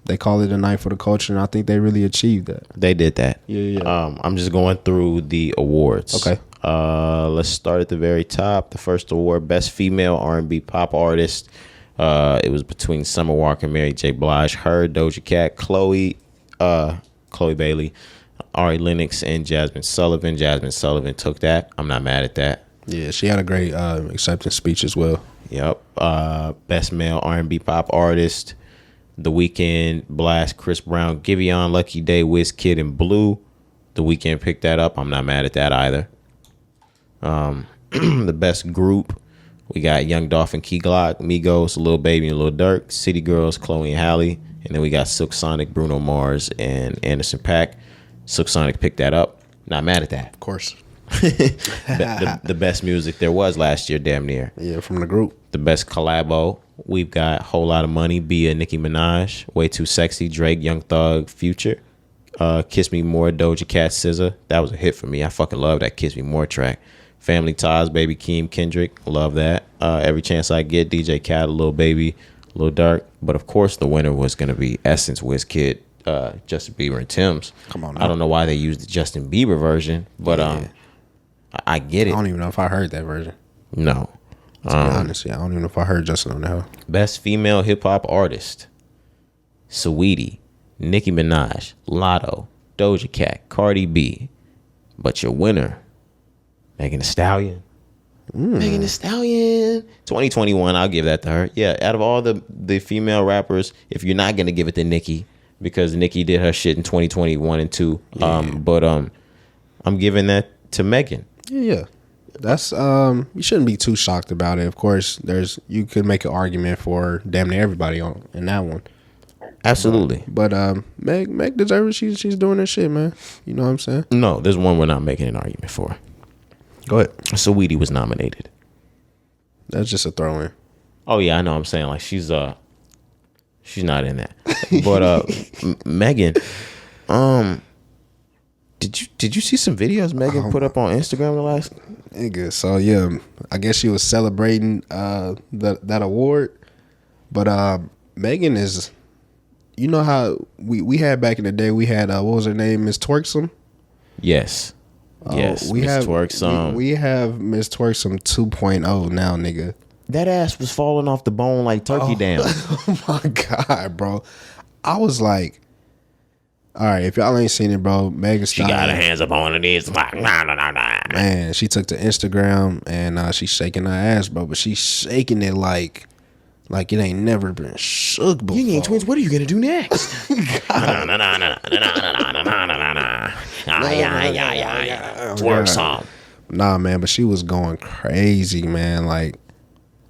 They call it a night for the culture, and I think they really achieved that. They did that. Yeah. I'm just going through the awards. Okay. Let's start at the very top. The first award, Best Female R&B Pop Artist. It was between Summer Walker, Mary J. Blige, her, Doja Cat, Chloe Bailey, Ari Lennox, and Jasmine Sullivan. Jasmine Sullivan took that. I'm not mad at that. Yeah, she had a great acceptance speech as well. Yep. Best male R&B pop artist. The Weeknd, Blast, Chris Brown, Giveon, Lucky Day, Wizkid, and Blue. The Weeknd picked that up. I'm not mad at that either. The best group, we got Young Dolph and Key Glock, Migos, Lil Baby, and Lil Durk. City Girls, Chloe and Halle. And then we got Silk Sonic, Bruno Mars, and Anderson .Paak. Silk Sonic picked that up. Not mad at that. Of course. The best music there was last year, damn near. Yeah, from the group. The best collabo, we've got Whole Lot of Money, Bia, Nicki Minaj, Way Too Sexy, Drake, Young Thug, Future, Kiss Me More, Doja Cat, SZA. That was a hit for me. I fucking love that Kiss Me More track. Family Ties, Baby Keem, Kendrick, love that. Every Chance I Get, DJ Khaled, Lil Baby, Lil Durk. But of course, the winner was gonna be Essence, Wizkid, Justin Bieber, and Tim's. Come on now. I don't know why they used the Justin Bieber version, but I get it. I don't even know if I heard that version. No. To be honest, yeah, I don't even know if I heard Justin on that. Best female hip hop artist: Saweetie, Nicki Minaj, Lotto, Doja Cat, Cardi B. But your winner, Megan Thee Stallion. Megan Thee Stallion. 2021, I'll give that to her. Yeah, out of all the female rappers, if you're not gonna give it to Nicki, because Nicki did her shit in 2021 and 2, but I'm giving that to Megan. Yeah. That's you shouldn't be too shocked about it. Of course, you could make an argument for damn near everybody in that one. Absolutely. But Meg deserves it. She's doing her shit, man. You know what I'm saying? No, there's one we're not making an argument for. Go ahead. Saweetie was nominated. That's just a throw in. Oh yeah, I know. I'm saying like she's not in that. But Megan, did you see some videos Megan put up on Instagram the last? Nigga, so yeah, I guess she was celebrating that award. But Megan is, you know how we had back in the day, we had what was her name, Miss Twerksome? Yes. Yes, Miss Twerksome. We have Miss Twerksome 2.0 now, nigga. That ass was falling off the bone like turkey down. Oh my God, bro. I was like, all right, if y'all ain't seen it, bro, Megan Thee Stallion. She got her hands up on her knees. Man, she took to Instagram and she's shaking her ass, bro. But she's shaking it like it ain't never been shook before. You ain't twins. What are you gonna do next? Twerk song. Nah, man, but she was going crazy, man. Like,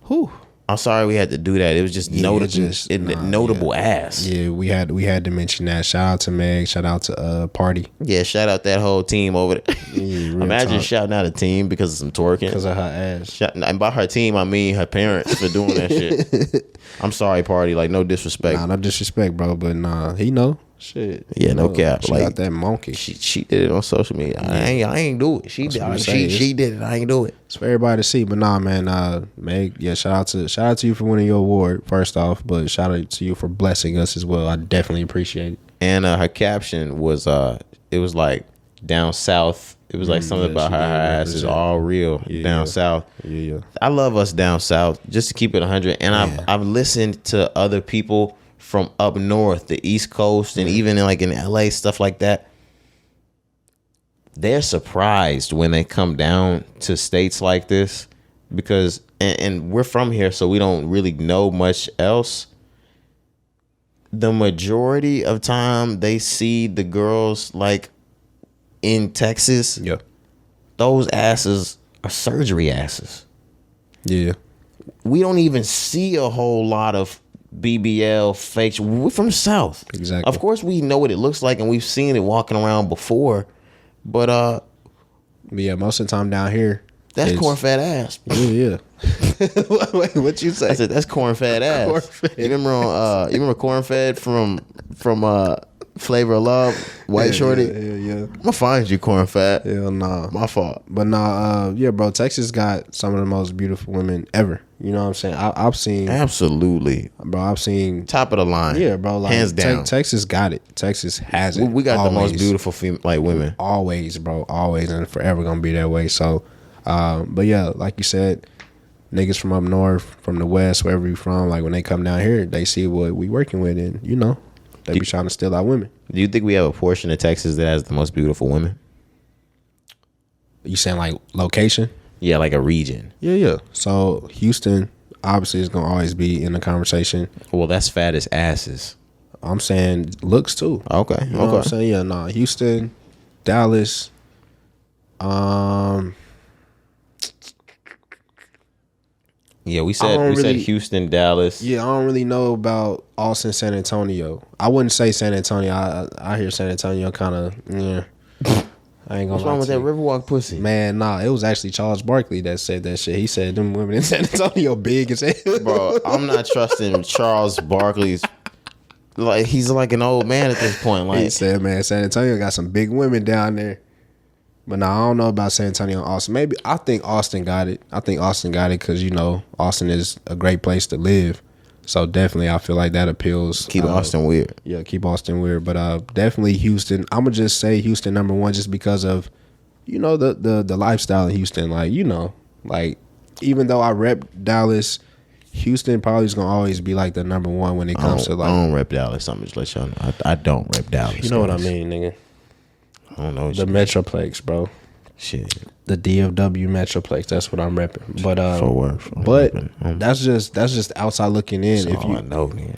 whew. I'm sorry we had to do that. It was just notable ass. Yeah, we had to mention that. Shout out to Meg. Shout out to Party. Yeah, shout out that whole team over there. Yeah, imagine shouting out a team because of some twerking. Because of her ass. And by her team, I mean her parents for doing that shit. I'm sorry, Party. Like, no disrespect. Nah, no disrespect, bro. But nah, he know. Shit. Yeah, no cap. She like, got that monkey. She did it on social media. I ain't do it. She did it. I ain't do it. It's for everybody to see. But nah, man, Meg, yeah, shout out to you for winning your award, first off, but shout out to you for blessing us as well. I definitely appreciate it. And her caption was it was like down south. It was like something about her ass is all real down south. Yeah. I love us down south, just to keep it 100. And I've listened to other people from up north, the East Coast, and even in LA, stuff like that. They're surprised when they come down to states like this because, and we're from here, so we don't really know much else. The majority of time they see the girls like in Texas. Yeah. Those asses are surgery asses. Yeah. We don't even see a whole lot of BBL fakes. We're from the South. Exactly. Of course we know what it looks like and we've seen it walking around before. But yeah, most of the time down here, that's corn fat ass. Yeah. Wait, what you say? I said that's corn fat ass. Corn-fed. You remember corn fed from Flavor of Love, White Shorty? Yeah. I'm gonna find you corn fat. Hell nah. My fault. But nah, yeah, bro, Texas got some of the most beautiful women ever. You know what I'm saying? I've seen. Absolutely. Bro, I've seen. Top of the line. Yeah, bro. Like, hands down. Texas got it. Texas has it. We got always. the most beautiful women. Always, bro. Always, and forever gonna be that way. So, but yeah, like you said, niggas from up north, from the west, wherever you from, like when they come down here, they see what we working with, and you know, they be trying to steal our women. Do you think we have a portion of Texas that has the most beautiful women? You saying like location? Yeah, like a region. Yeah. So Houston obviously is gonna always be in the conversation. Well, that's fat as asses. I'm saying looks too. Okay. You know what I'm saying? Yeah, nah. Houston, Dallas. Yeah, we said Houston, Dallas. Yeah, I don't really know about Austin, San Antonio. I wouldn't say San Antonio. I hear San Antonio kind of. Yeah. I ain't gonna. What's wrong with that Riverwalk pussy? Man, nah. It was actually Charles Barkley that said that shit. He said them women in San Antonio big as hell. Bro, I'm not trusting Charles Barkley's. Like, he's like an old man at this point. Like, he said, man, San Antonio got some big women down there. But now I don't know about San Antonio and Austin. Maybe I think Austin got it. I think Austin got it because, you know, Austin is a great place to live. So definitely I feel like that appeals. Keep Austin weird. Yeah, keep Austin weird. But definitely Houston. I'm going to just say Houston number one just because of, you know, the lifestyle in Houston. Like, you know, like even though I rep Dallas, Houston probably is going to always be like the number one when it comes to like. I don't rep Dallas. I'm just let y'all know. I don't rep Dallas. You know what I mean, nigga. I don't know. The Metroplex, bro. Shit. The DFW Metroplex. That's what I'm repping. But that's just outside looking in. That's all I know, nigga.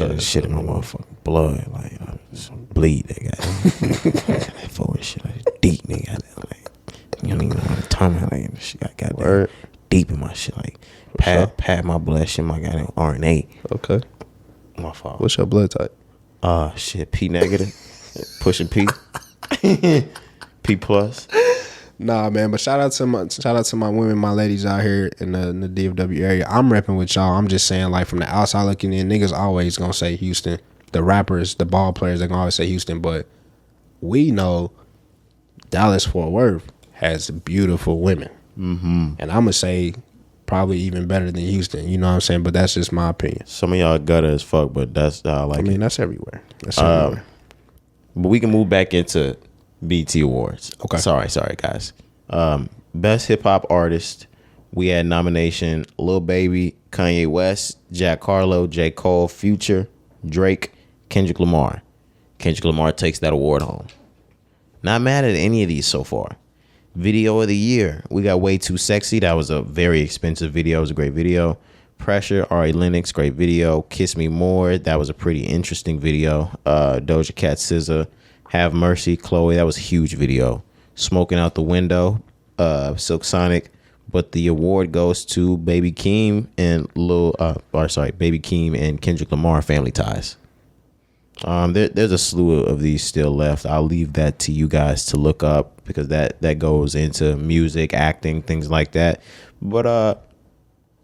That shit in my motherfucking blood. Like, I bleed, nigga. That forward shit, like, deep, nigga. Like, you don't even want to tell me, like, shit, I got that deep in my shit. Like, pat my blood shit, my goddamn RNA. Okay. My fault. What's your blood type? Shit, P negative. Pushing P. P plus. Nah, man, but shout out to my women, my ladies out here in the DFW area. I'm repping with y'all. I'm just saying, like, from the outside looking in, niggas always gonna say Houston. The rappers, the ball players, they gonna always say Houston. But we know Dallas Fort Worth has beautiful women, and I'm gonna say probably even better than Houston. You know what I'm saying? But that's just my opinion. Some of y'all gutter as fuck, but that's how I like it. I mean, that's everywhere. That's everywhere. But we can move back into BET Awards. Okay. Sorry, guys. Best hip hop artist. We had nomination Lil Baby, Kanye West, Jack Harlow, J. Cole, Future, Drake, Kendrick Lamar. Kendrick Lamar takes that award home. Not mad at any of these so far. Video of the year. We got Way Too Sexy. That was a very expensive video. It was a great video. Pressure, Ari Lennox, great video. Kiss Me More, that was a pretty interesting video. Doja Cat, SZA, Have Mercy, Chloe, that was a huge video. Smoking Out the Window, Silk Sonic, but the award goes to Baby Keem and Baby Keem and Kendrick Lamar, Family Ties. There's a slew of these still left. I'll leave that to you guys to look up because that goes into music, acting, things like that. But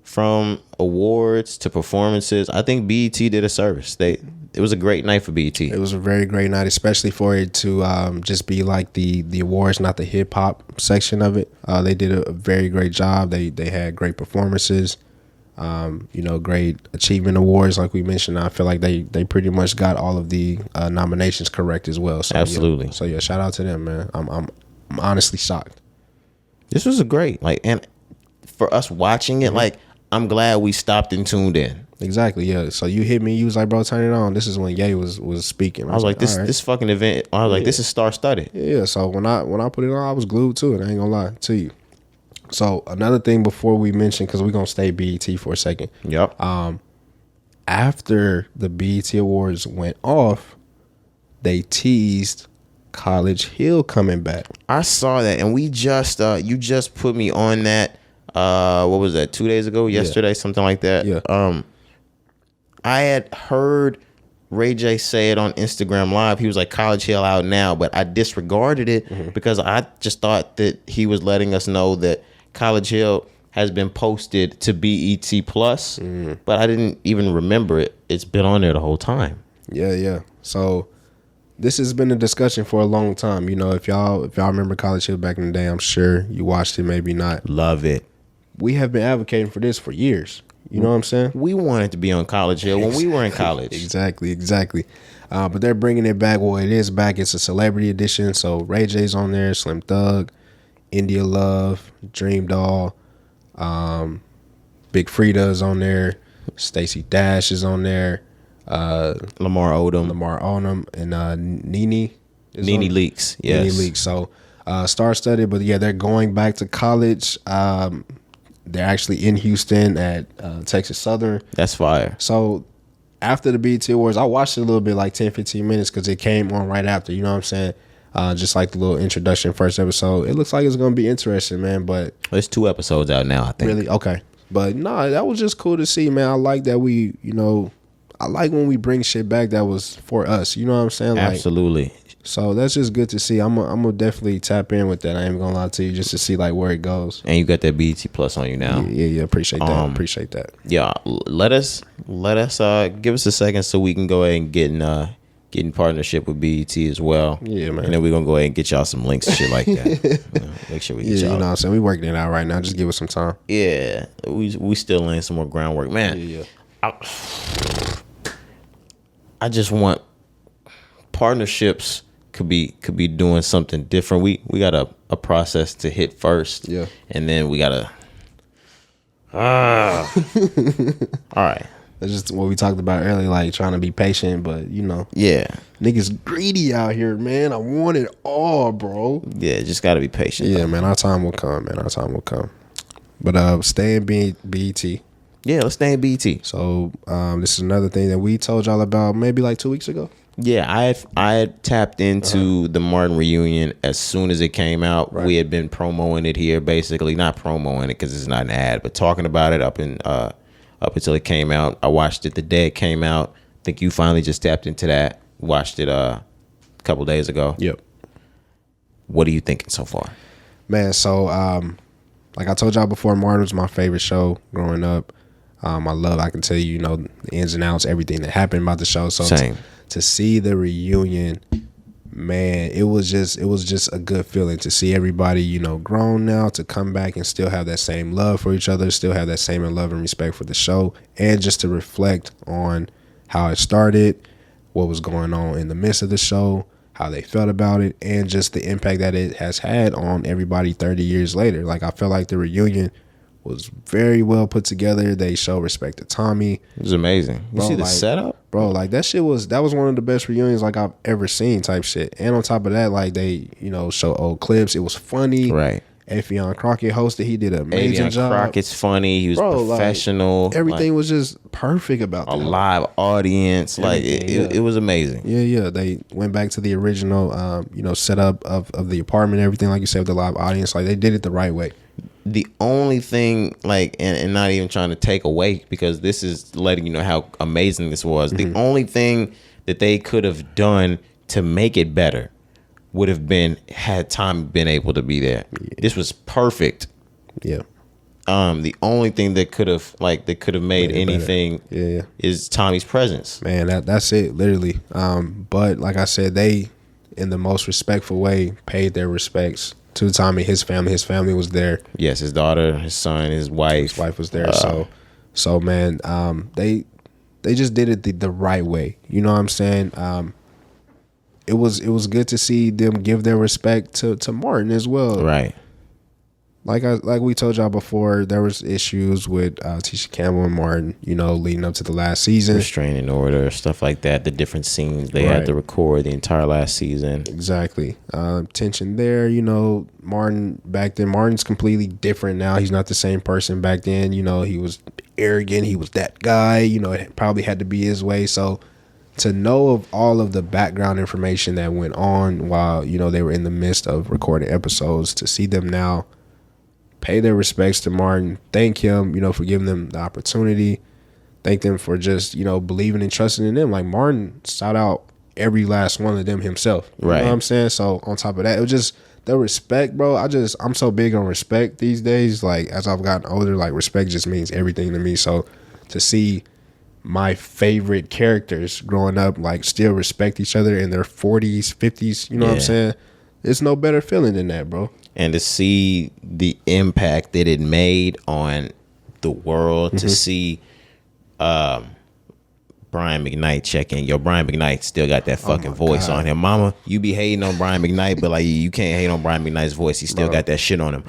from awards to performances, I think BET did a service. It was a great night for BET. It was a very great night, especially for it to just be like the awards, not the hip hop section of it. They did a very great job. They had great performances. Great achievement awards, like we mentioned. I feel like they pretty much got all of the nominations correct as well. So, absolutely. Yeah. So yeah, shout out to them, man. I'm honestly shocked. This was a great and for us watching it, like, I'm glad we stopped and tuned in. Exactly, yeah. So you hit me, you was like, bro, turn it on. This is when Ye was speaking. I was like, this fucking event, I was like, this is star-studded. Yeah, so when I put it on, I was glued to it. I ain't gonna lie to you. So another thing before we mention, because we're gonna stay BET for a second. Yep. After the BET Awards went off, they teased College Hill coming back. I saw that, and we just you just put me on that. What was that? 2 days ago, yesterday, something like that. Yeah. I had heard Ray J say it on Instagram Live. He was like, College Hill out now, but I disregarded it because I just thought that he was letting us know that College Hill has been posted to BET Plus, but I didn't even remember it. It's been on there the whole time. Yeah. So this has been a discussion for a long time. You know, if y'all remember College Hill back in the day, I'm sure you watched it, maybe not. Love it. We have been advocating for this for years. You know what I'm saying? We wanted to be on College Hill when we were in college. Exactly. But they're bringing it back. Well, it is back. It's a celebrity edition. So Ray J's on there, Slim Thug, India Love, Dream Doll, Big Frida's on there, Stacey Dash is on there, Lamar Odom, and Nene Leaks. Yes. Nene Leaks. So star-studded, but yeah, they're going back to college. They're actually in Houston at Texas Southern. That's fire. So after the BET Awards, I watched it a little bit, like 10, 15 minutes, because it came on right after, you know what I'm saying? Just like the little introduction first episode. It looks like it's going to be interesting, man, but... There's 2 episodes out now, I think. Really? Okay. But no, that was just cool to see, man. I like that we, I like when we bring shit back that was for us, you know what I'm saying? Like, Absolutely. So that's just good to see. I'm gonna definitely tap in with that. I ain't gonna lie to you, just to see like where it goes. And you got that BET Plus on you now. Yeah. Appreciate that. Appreciate that. Yeah, let us give us a second so we can go ahead and get in partnership with BET as well. Yeah, man. And then we're gonna go ahead and get y'all some links and shit like that. Make sure we get y'all. You know what I'm saying? We working it out right now. Just give us some time. Yeah, we still laying some more groundwork, man. Yeah. I just want partnerships could be doing something different. We got a process to hit first. Yeah. And then we gotta all right. That's just what we talked about earlier, like trying to be patient, but Yeah. niggas greedy out here, man. I want it all, bro. Yeah, just gotta be patient. Yeah, man. Our time will come, man. Our time will come. But stay in BET. Yeah, let's stay in BT. So this is another thing that we told y'all about maybe like 2 weeks ago. Yeah, I had tapped into the Martin reunion as soon as it came out. Right. We had been promoting it here, basically not promoting it because it's not an ad, but talking about it up until it came out. I watched it the day it came out. I think you finally just tapped into that. Watched it a couple days ago. Yep. What are you thinking so far? Man, so like I told y'all before, Martin was my favorite show growing up. I can tell you, the ins and outs, everything that happened about the show. So Same. To see the reunion, man, it was just a good feeling to see everybody, grown now, to come back and still have that same love for each other, still have that same love and respect for the show, and just to reflect on how it started, what was going on in the midst of the show, how they felt about it, and just the impact that it has had on everybody 30 years later. Like, I felt like the reunion was very well put together. They show respect to Tommy. It was amazing. You see the setup? Bro, like that was one of the best reunions like I've ever seen type shit. And on top of that, like they, show old clips. It was funny. Right. Afion Crockett hosted. He did an amazing job. Crockett's funny. He was professional. Like, everything was just perfect about that. A live audience. It was amazing. Yeah. They went back to the original, setup of the apartment, everything, like you said, with the live audience. Like, they did it the right way. The only thing, and not even trying to take away, because this is letting you know how amazing this was. Mm-hmm. The only thing that they could have done to make it better would have been had Tommy been able to be there. Yeah. This was perfect. Yeah. The only thing that could have made anything is Tommy's presence. Man, that's it, literally. But like I said, they, in the most respectful way, paid their respects to Tommy, his family. His family was there. Yes, his daughter, his son, his wife. His wife was there. So man, they just did it the right way. You know what I'm saying? It was good to see them give their respect to Martin as well. Right. Like we told y'all before, there was issues with Tisha Campbell and Martin, leading up to the last season. Restraining order, stuff like that. The different scenes they had to record the entire last season. Exactly. Tension there, Martin back then. Martin's completely different now. He's not the same person back then. He was arrogant. He was that guy. It probably had to be his way. So to know of all of the background information that went on while, they were in the midst of recording episodes, to see them now pay their respects to Martin, thank him, for giving them the opportunity, thank them for just, believing and trusting in them. Like, Martin sought out every last one of them himself. You know what I'm saying? So on top of that, it was just the respect, bro. I'm so big on respect these days. Like, as I've gotten older, like, respect just means everything to me. So to see my favorite characters growing up, like, still respect each other in their 40s, 50s, what I'm saying? It's no better feeling than that, bro. And to see the impact that it made on the world, to see Brian McKnight check in. Yo, Brian McKnight still got that fucking voice on him. Mama, you be hating on Brian McKnight, but like you can't hate on Brian McKnight's voice. He still got that shit on him.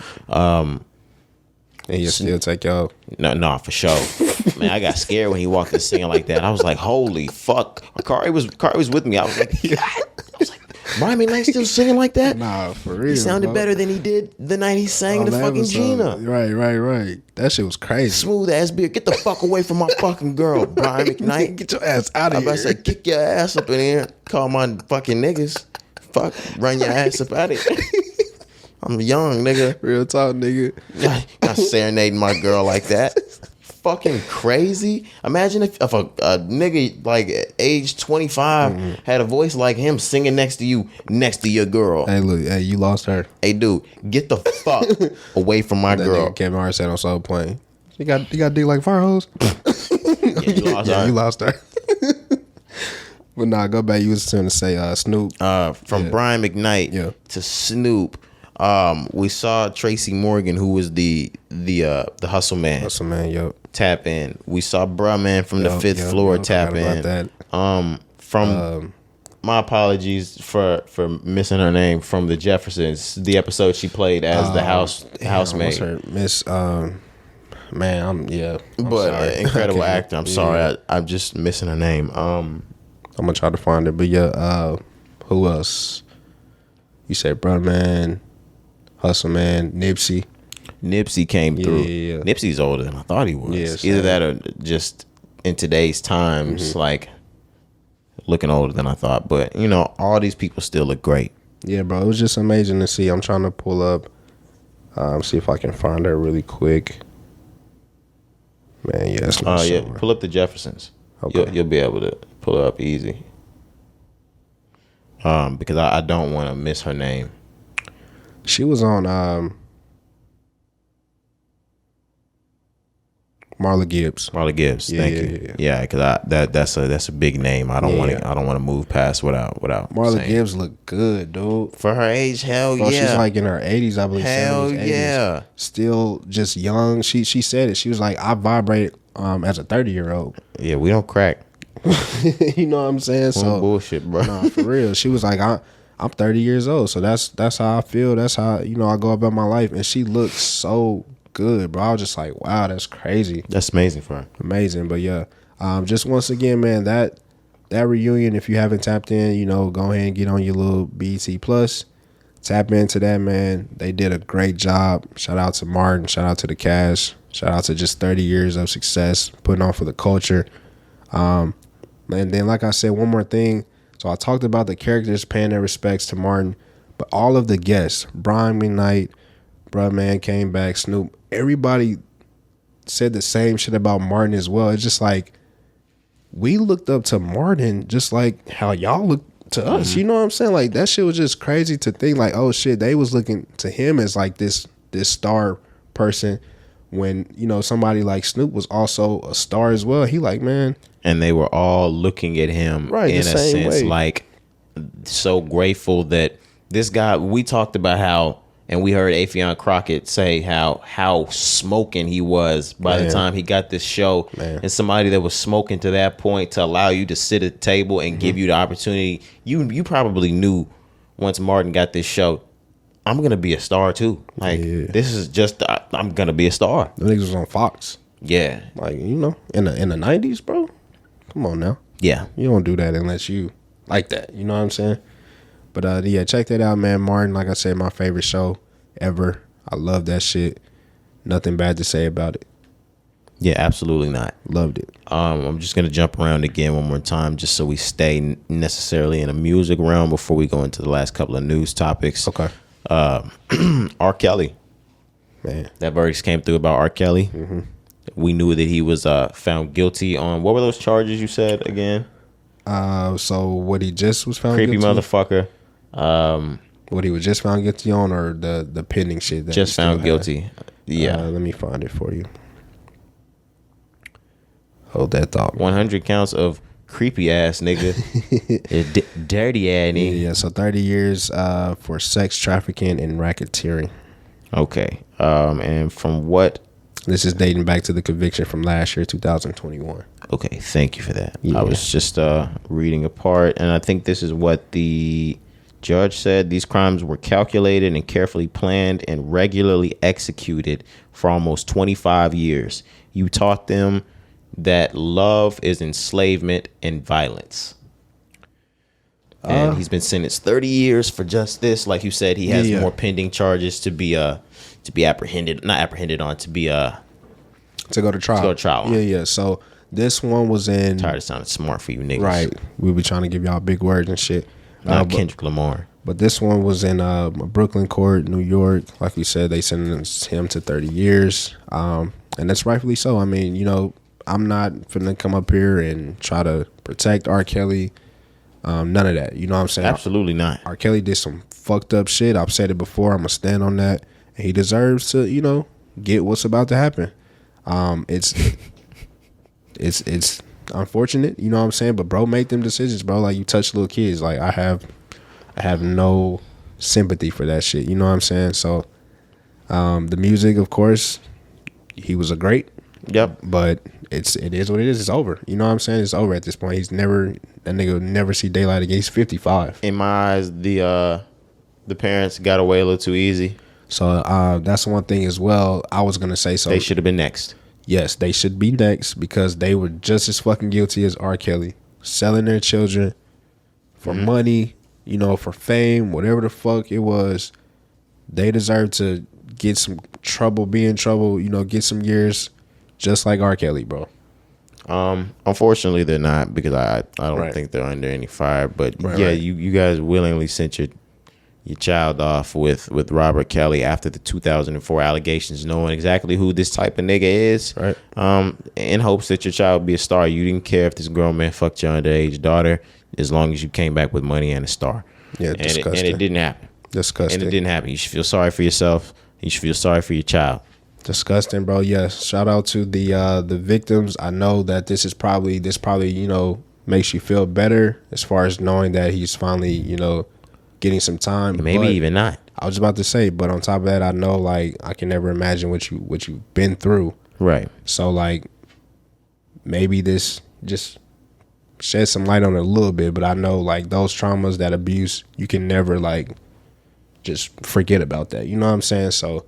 And you still take y'all. No, for sure. Man, I got scared when he walked in singing like that. I was like, holy fuck. Cari was with me. I was like, God. I was like, Brian McKnight still singing like that? Nah, for real. He sounded bro. better than he did the night he sang the fucking Gina. Right. That shit was crazy. Smooth ass beard. Get the fuck away from my fucking girl, Brian McKnight. Get your ass out of here. I about to say, kick your ass up in here. Call my fucking niggas. Fuck, run your ass up out of here. I'm young, nigga. Real talk, nigga. Not serenading my girl like that. Fucking crazy. Imagine if a nigga like age 25 had a voice like him singing next to you, next to your girl. Hey, look, you lost her. Hey, dude, get the fuck away from my girl. Nigga Kevin Hart said on Soul Plane. You got dick like fire hose. You lost her. But nah, go back. You was trying to say Snoop. From Brian McKnight to Snoop. We saw Tracy Morgan, who was the hustle man. Hustle man, yo. Tap in. We saw Bruh Man from the fifth floor tap in. From my apologies for missing her name from the Jeffersons, the episode she played as the housemaid. What's her Miss? Man, I'm but incredible actor. I'm sorry, I'm just missing her name. I'm gonna try to find it. But yeah, who else? You said Bruh Man, Hustle Man, Nipsey. Nipsey came through. Yeah. Nipsey's older than I thought he was. Either that or just in today's times, like looking older than I thought. But you know, all these people still look great. Yeah, bro, it was just amazing to see. I'm trying to pull up, see if I can find her really quick. Man, yeah, pull up the Jeffersons. Okay. You'll be able to pull her up easy. Because I don't want to miss her name. She was on Marla Gibbs. Thank you. Yeah, because that's a big name. I don't want to move past without Marla saying. Gibbs look good, dude. For her age, hell Bro, yeah. She's like in her 80s, I believe. Hell 70s, 80s. yeah. Still just young. She said it. She was like, I vibrate as a 30-year-old. Yeah, we don't crack. You know what I'm saying? So bullshit, bro. Nah, for real. She was like, I'm 30 years old, so that's how I feel. That's how I go about my life. And she looks so good, bro. I was just like, wow, that's crazy. That's amazing for her. Amazing. But yeah, just once again, man, that reunion, if you haven't tapped in, go ahead and get on your little BET Plus. Tap into that, man. They did a great job. Shout out to Martin. Shout out to the cast. Shout out to just 30 years of success, putting on for the culture. And then, like I said, one more thing. So I talked about the characters paying their respects to Martin, but all of the guests, Brian McKnight, Bruh Man came back, Snoop, everybody said the same shit about Martin as well. It's just like, we looked up to Martin just like how y'all look to us. You know what I'm saying? Like, that shit was just crazy to think like, oh shit, they was looking to him as like this star person when, somebody like Snoop was also a star as well. He like, man. And they were all looking at him in a sense, like so grateful that this guy, we talked about how, and we heard Affion Crockett say how smoking he was by the time he got this show. And somebody that was smoking to that point to allow you to sit at the table and give you the opportunity. You probably knew once Martin got this show, I'm going to be a star too. Like, this is just, I'm going to be a star. The niggas was on Fox. Yeah. Like, in the 90s, bro. Come on now. Yeah. You don't do that unless you like that. You know what I'm saying? But yeah, check that out, man. Martin, like I said, my favorite show ever. I love that shit. Nothing bad to say about it. Yeah, absolutely not. Loved it. I'm just going to jump around again one more time just so we stay necessarily in a music realm before we go into the last couple of news topics. Okay. R. Kelly. Man. That verdict came through about R. Kelly. Mm-hmm. We knew that he was found guilty on, what were those charges you said again? So what he just was found guilty? Creepy motherfucker. What he was just found guilty on, or the pending shit that just found guilty. Yeah. Let me find it for you. Hold that thought. 100 counts of creepy ass nigga. Dirty ass nigga. Yeah, so 30 years for sex trafficking and racketeering. Okay. And from what? This is dating back to the conviction from last year, 2021. Okay, thank you for that. Yeah. I was just reading a part, and I think this is what the judge said. These crimes were calculated and carefully planned and regularly executed for almost 25 years. You taught them that love is enslavement and violence. and he's been sentenced 30 years for just this. Like you said, he has Yeah. more pending charges to be apprehended, not apprehended on, to be to go to trial. to go to trial on. Yeah. So this one was in. Tired of sounding smart for you niggas. Right. We be trying to give y'all big words and shit. Not Kendrick Lamar. But this one was in a Brooklyn court, New York. Like we said, they sentenced him to 30 years. And that's rightfully so. I mean, you know, I'm not finna come up here and try to protect R. Kelly. None of that. You know what I'm saying? Absolutely not. R. Kelly did some fucked up shit. I've said it before. I'm gonna stand on that. And he deserves to, you know, get what's about to happen. It's unfortunate, you know what I'm saying? But bro, make them decisions, bro. Like, you touch little kids. Like, I have no sympathy for that shit. You know what I'm saying? So, the music, of course, he was a great. Yep. But it is what it is. It's over. You know what I'm saying? It's over at this point. That nigga will never see daylight again. He's 55. In my eyes, the parents got away a little too easy. So that's one thing as well. I was gonna say so. They should have been next. Yes, they should be next because they were just as fucking guilty as R. Kelly, selling their children for money, you know, for fame, whatever the fuck it was. They deserve to get some trouble, be in trouble, you know, get some years, just like R. Kelly, bro. Unfortunately, they're not, because I don't Right. think they're under any fire. But Right, yeah, right. you guys willingly sent your child off with Robert Kelly after the 2004 allegations, knowing exactly who this type of nigga is. Right. In hopes that your child would be a star. You didn't care if this grown man fucked your underage daughter, as long as you came back with money and a star. Yeah, disgusting. And it didn't happen. Disgusting. And it didn't happen. You should feel sorry for yourself. You should feel sorry for your child. Disgusting, bro. Yes. Shout out to the victims. I know that this probably, you know, makes you feel better as far as knowing that he's finally, you know, getting some time. Maybe But even not. I was about to say, but on top of that, I know, like, I can never imagine what you've been through. Right. So, like, maybe this just shed some light on it a little bit. But I know, like, those traumas, that abuse, you can never, like, just forget about that. You know what I'm saying? So,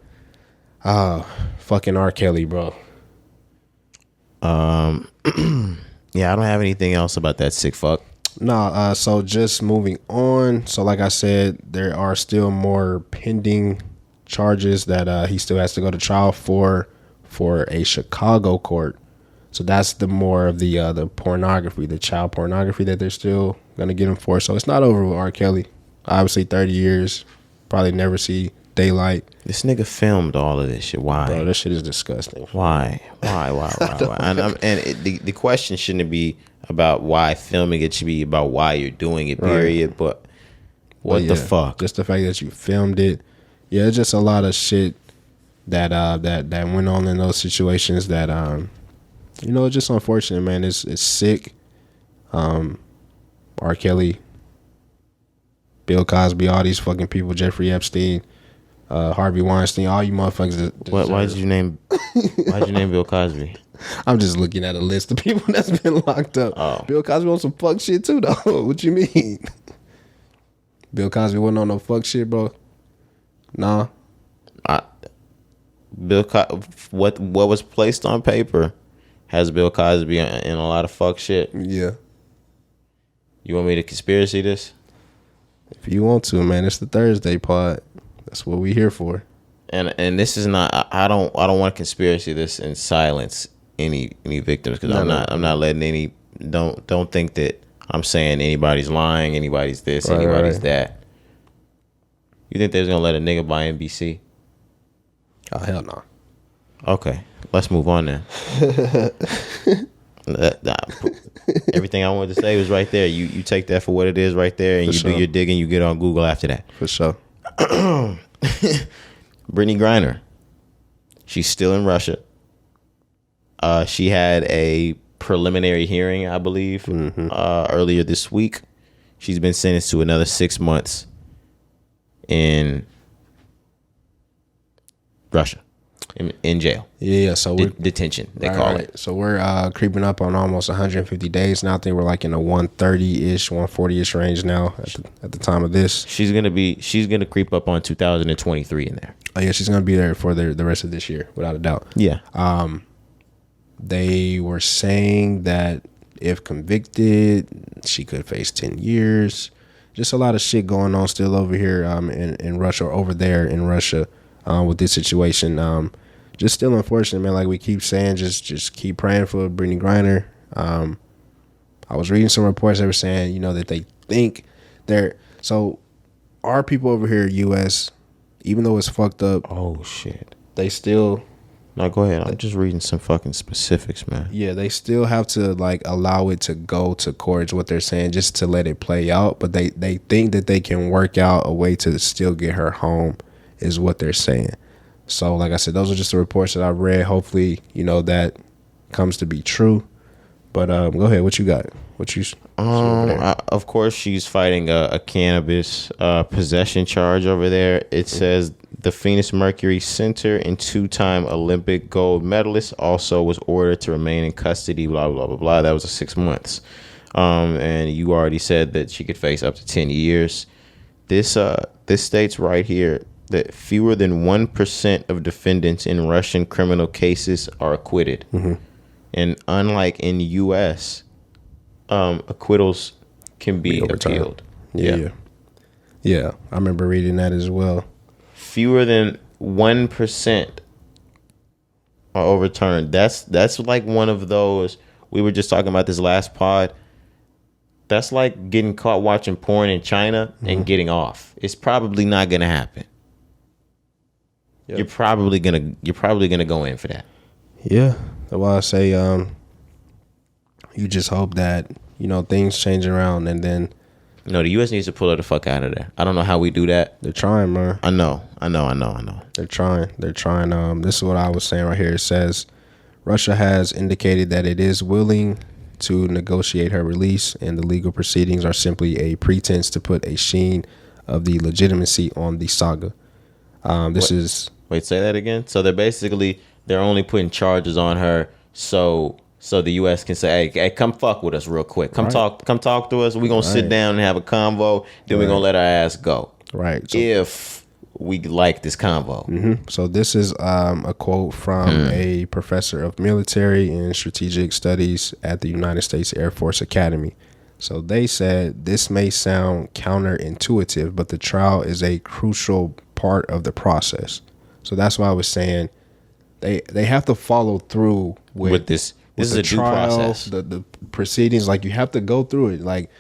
fucking R. Kelly, bro. Yeah, I don't have anything else about that sick fuck. Nah, so just moving on. So like I said, there are still more pending charges that he still has to go to trial for a Chicago court. So that's the more of the pornography, the child pornography that they're still gonna get him for. So it's not over with R. Kelly. Obviously 30 years, probably never see daylight. This nigga filmed all of this shit. Why? Bro, this shit is disgusting. Why? The question shouldn't be about why filming. It should be about why you're doing it, period. Right. But what the fuck? Just the fact that you filmed it. Yeah, it's just a lot of shit that went on in those situations that you know, it's just unfortunate, man. It's sick. R. Kelly, Bill Cosby, all these fucking people, Jeffrey Epstein, Harvey Weinstein, all you motherfuckers. Why'd you name Bill Cosby? I'm just looking at a list of people that's been locked up. Oh. Bill Cosby on some fuck shit too, though. What you mean? Bill Cosby wasn't on no fuck shit, bro. Nah. What was placed on paper has Bill Cosby in a lot of fuck shit. Yeah. You want me to conspiracy this? If you want to, man, it's the Thursday pod. That's what we here for. And this is not. I don't want to conspiracy this and silence any victims, because I'm not letting any. Don't think that I'm saying anybody's lying, anybody's this, anybody's that. You think they're gonna let a nigga buy NBC? Oh, hell no. Okay, let's move on then. Everything I wanted to say was right there. You take that for what it is right there, and you do your digging. You get on Google after that. For sure. Brittany Griner, she's still in Russia. She had a preliminary hearing, I believe, earlier this week. She's been sentenced to another 6 months in Russia, in jail. Yeah, so we're detention, they call it. So we're creeping up on almost 150 days now. I think we're like in the 130-ish, 140-ish range now at the time of this. She's gonna creep up on 2023 in there. Oh yeah, she's gonna be there for the rest of this year, without a doubt. Yeah. They were saying that if convicted, she could face 10 years. just a lot of shit going on still over here in Russia, or over there in Russia, with this situation. Just still unfortunate, man. Like we keep saying, just keep praying for Brittany Griner. I was reading some reports that were saying, that they think so our people over here, U.S., even though it's fucked up. Oh, shit. They still. No, go ahead. I'm just reading some fucking specifics, man. Yeah, they still have to, like, allow it to go to court, is what they're saying, just to let it play out. But they think that they can work out a way to still get her home, is what they're saying. So, like I said, those are just the reports that I read. Hopefully, that comes to be true. But go ahead. What you got? Of course, she's fighting a cannabis possession charge over there. It says the Phoenix Mercury center and 2-time Olympic gold medalist also was ordered to remain in custody. Blah blah blah blah. That was 6 months. And you already said that she could face up to 10 years. This states right here that fewer than 1% of defendants in Russian criminal cases are acquitted. Mm-hmm. And unlike in the U.S., acquittals can be appealed. Yeah. I remember reading that as well. Fewer than 1% are overturned. That's like one of those. We were just talking about this last pod. That's like getting caught watching porn in China and getting off. It's probably not gonna happen. Yep. You're probably gonna go in for that. Yeah. That's why I say you just hope that things change around, and then no, the U.S. needs to pull her the fuck out of there. I don't know how we do that. They're trying, man. I know. They're trying. This is what I was saying right here. It says Russia has indicated that it is willing to negotiate her release, and the legal proceedings are simply a pretense to put a sheen of the legitimacy on the saga. Wait, say that again. So they're only putting charges on her so the U.S. can say, hey, come fuck with us real quick. Come talk to us. We're going to sit down and have a convo. Then we're going to let our ass go. Right. So, if we like this convo. Mm-hmm. So this is a quote from a professor of military and strategic studies at the United States Air Force Academy. So they said, this may sound counterintuitive, but the trial is a crucial part of the process. So that's why I was saying they have to follow through with this. This is a due process. The proceedings, like, you have to go through it. Like,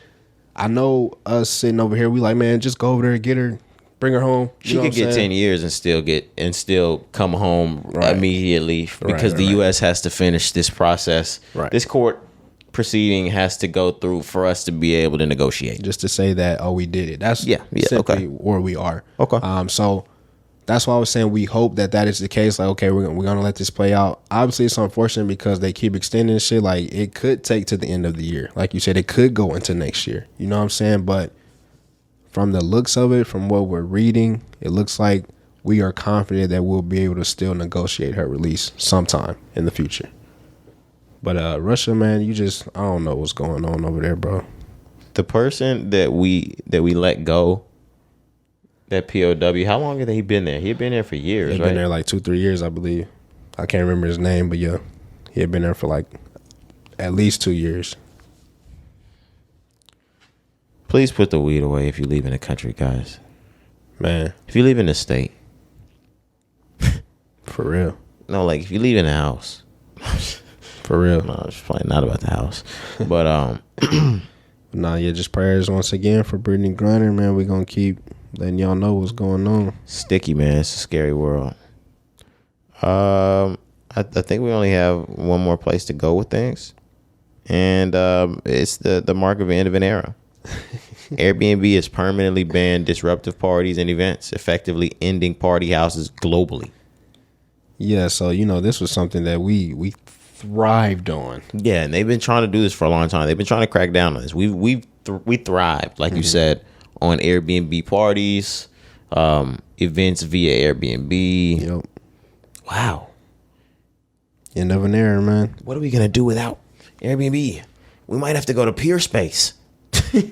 I know us sitting over here, we like, man, just go over there and get her, bring her home. She could get 10 years and still come home immediately because the U.S. has to finish this process. Right. This court proceeding has to go through for us to be able to negotiate. Just to say that, we did it. That's simply where we are. Okay. So that's why I was saying we hope that is the case. Like, okay, we're gonna let this play out. Obviously, it's unfortunate because they keep extending shit. Like, it could take to the end of the year. Like you said, it could go into next year. You know what I'm saying? But from the looks of it, from what we're reading, it looks like we are confident that we'll be able to still negotiate her release sometime in the future. But Russia, man, I don't know what's going on over there, bro. The person that we let go, that POW, how long had he been there? He had been there for years, He'd been there like 2-3 years, I believe. I can't remember his name, but yeah, he had been there for like at least 2 years. Please put the weed away if you leave in the country, guys. Man. If you leave in the state. For real. No, like, if you leave in the house. For real. No, it's probably not about the house. But, just prayers once again for Brittany Griner, man. We're going to keep letting y'all know what's going on. Sticky, man. It's a scary world. I think we only have one more place to go with things. And it's the mark of the end of an era. Airbnb has permanently banned disruptive parties and events, effectively ending party houses globally. Yeah, so, this was something that we thrived on. Yeah, and they've been trying to do this for a long time. They've been trying to crack down on this. We thrived, like you said, on Airbnb parties, events via Airbnb. Yep. Wow. End of an era, man. What are we gonna do without Airbnb? We might have to go to Peerspace.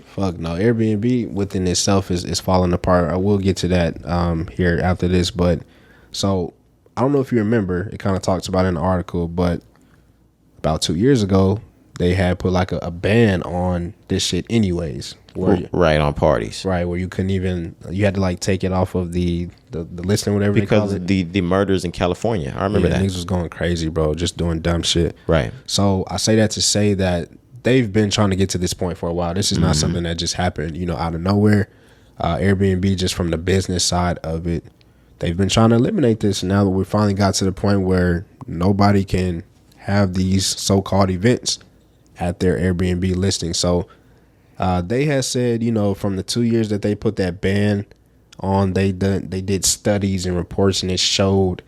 Fuck no. Airbnb within itself is falling apart. I will get to that here after this, but so I don't know if you remember, it kind of talks about in the article, but about 2 years ago, they had put like a ban on this shit anyways. Right, on parties. Right, where you couldn't even, you had to like take it off of the listing, whatever because they call it. the murders in California. I remember that. Niggas was going crazy, bro, just doing dumb shit. Right. So I say that to say that they've been trying to get to this point for a while. This is not something that just happened, out of nowhere. Airbnb, just from the business side of it, they've been trying to eliminate this. And now that we finally got to the point where nobody can have these so-called events at their Airbnb listing. So they had said, from the 2 years that they put that ban on, they did studies and reports, and it showed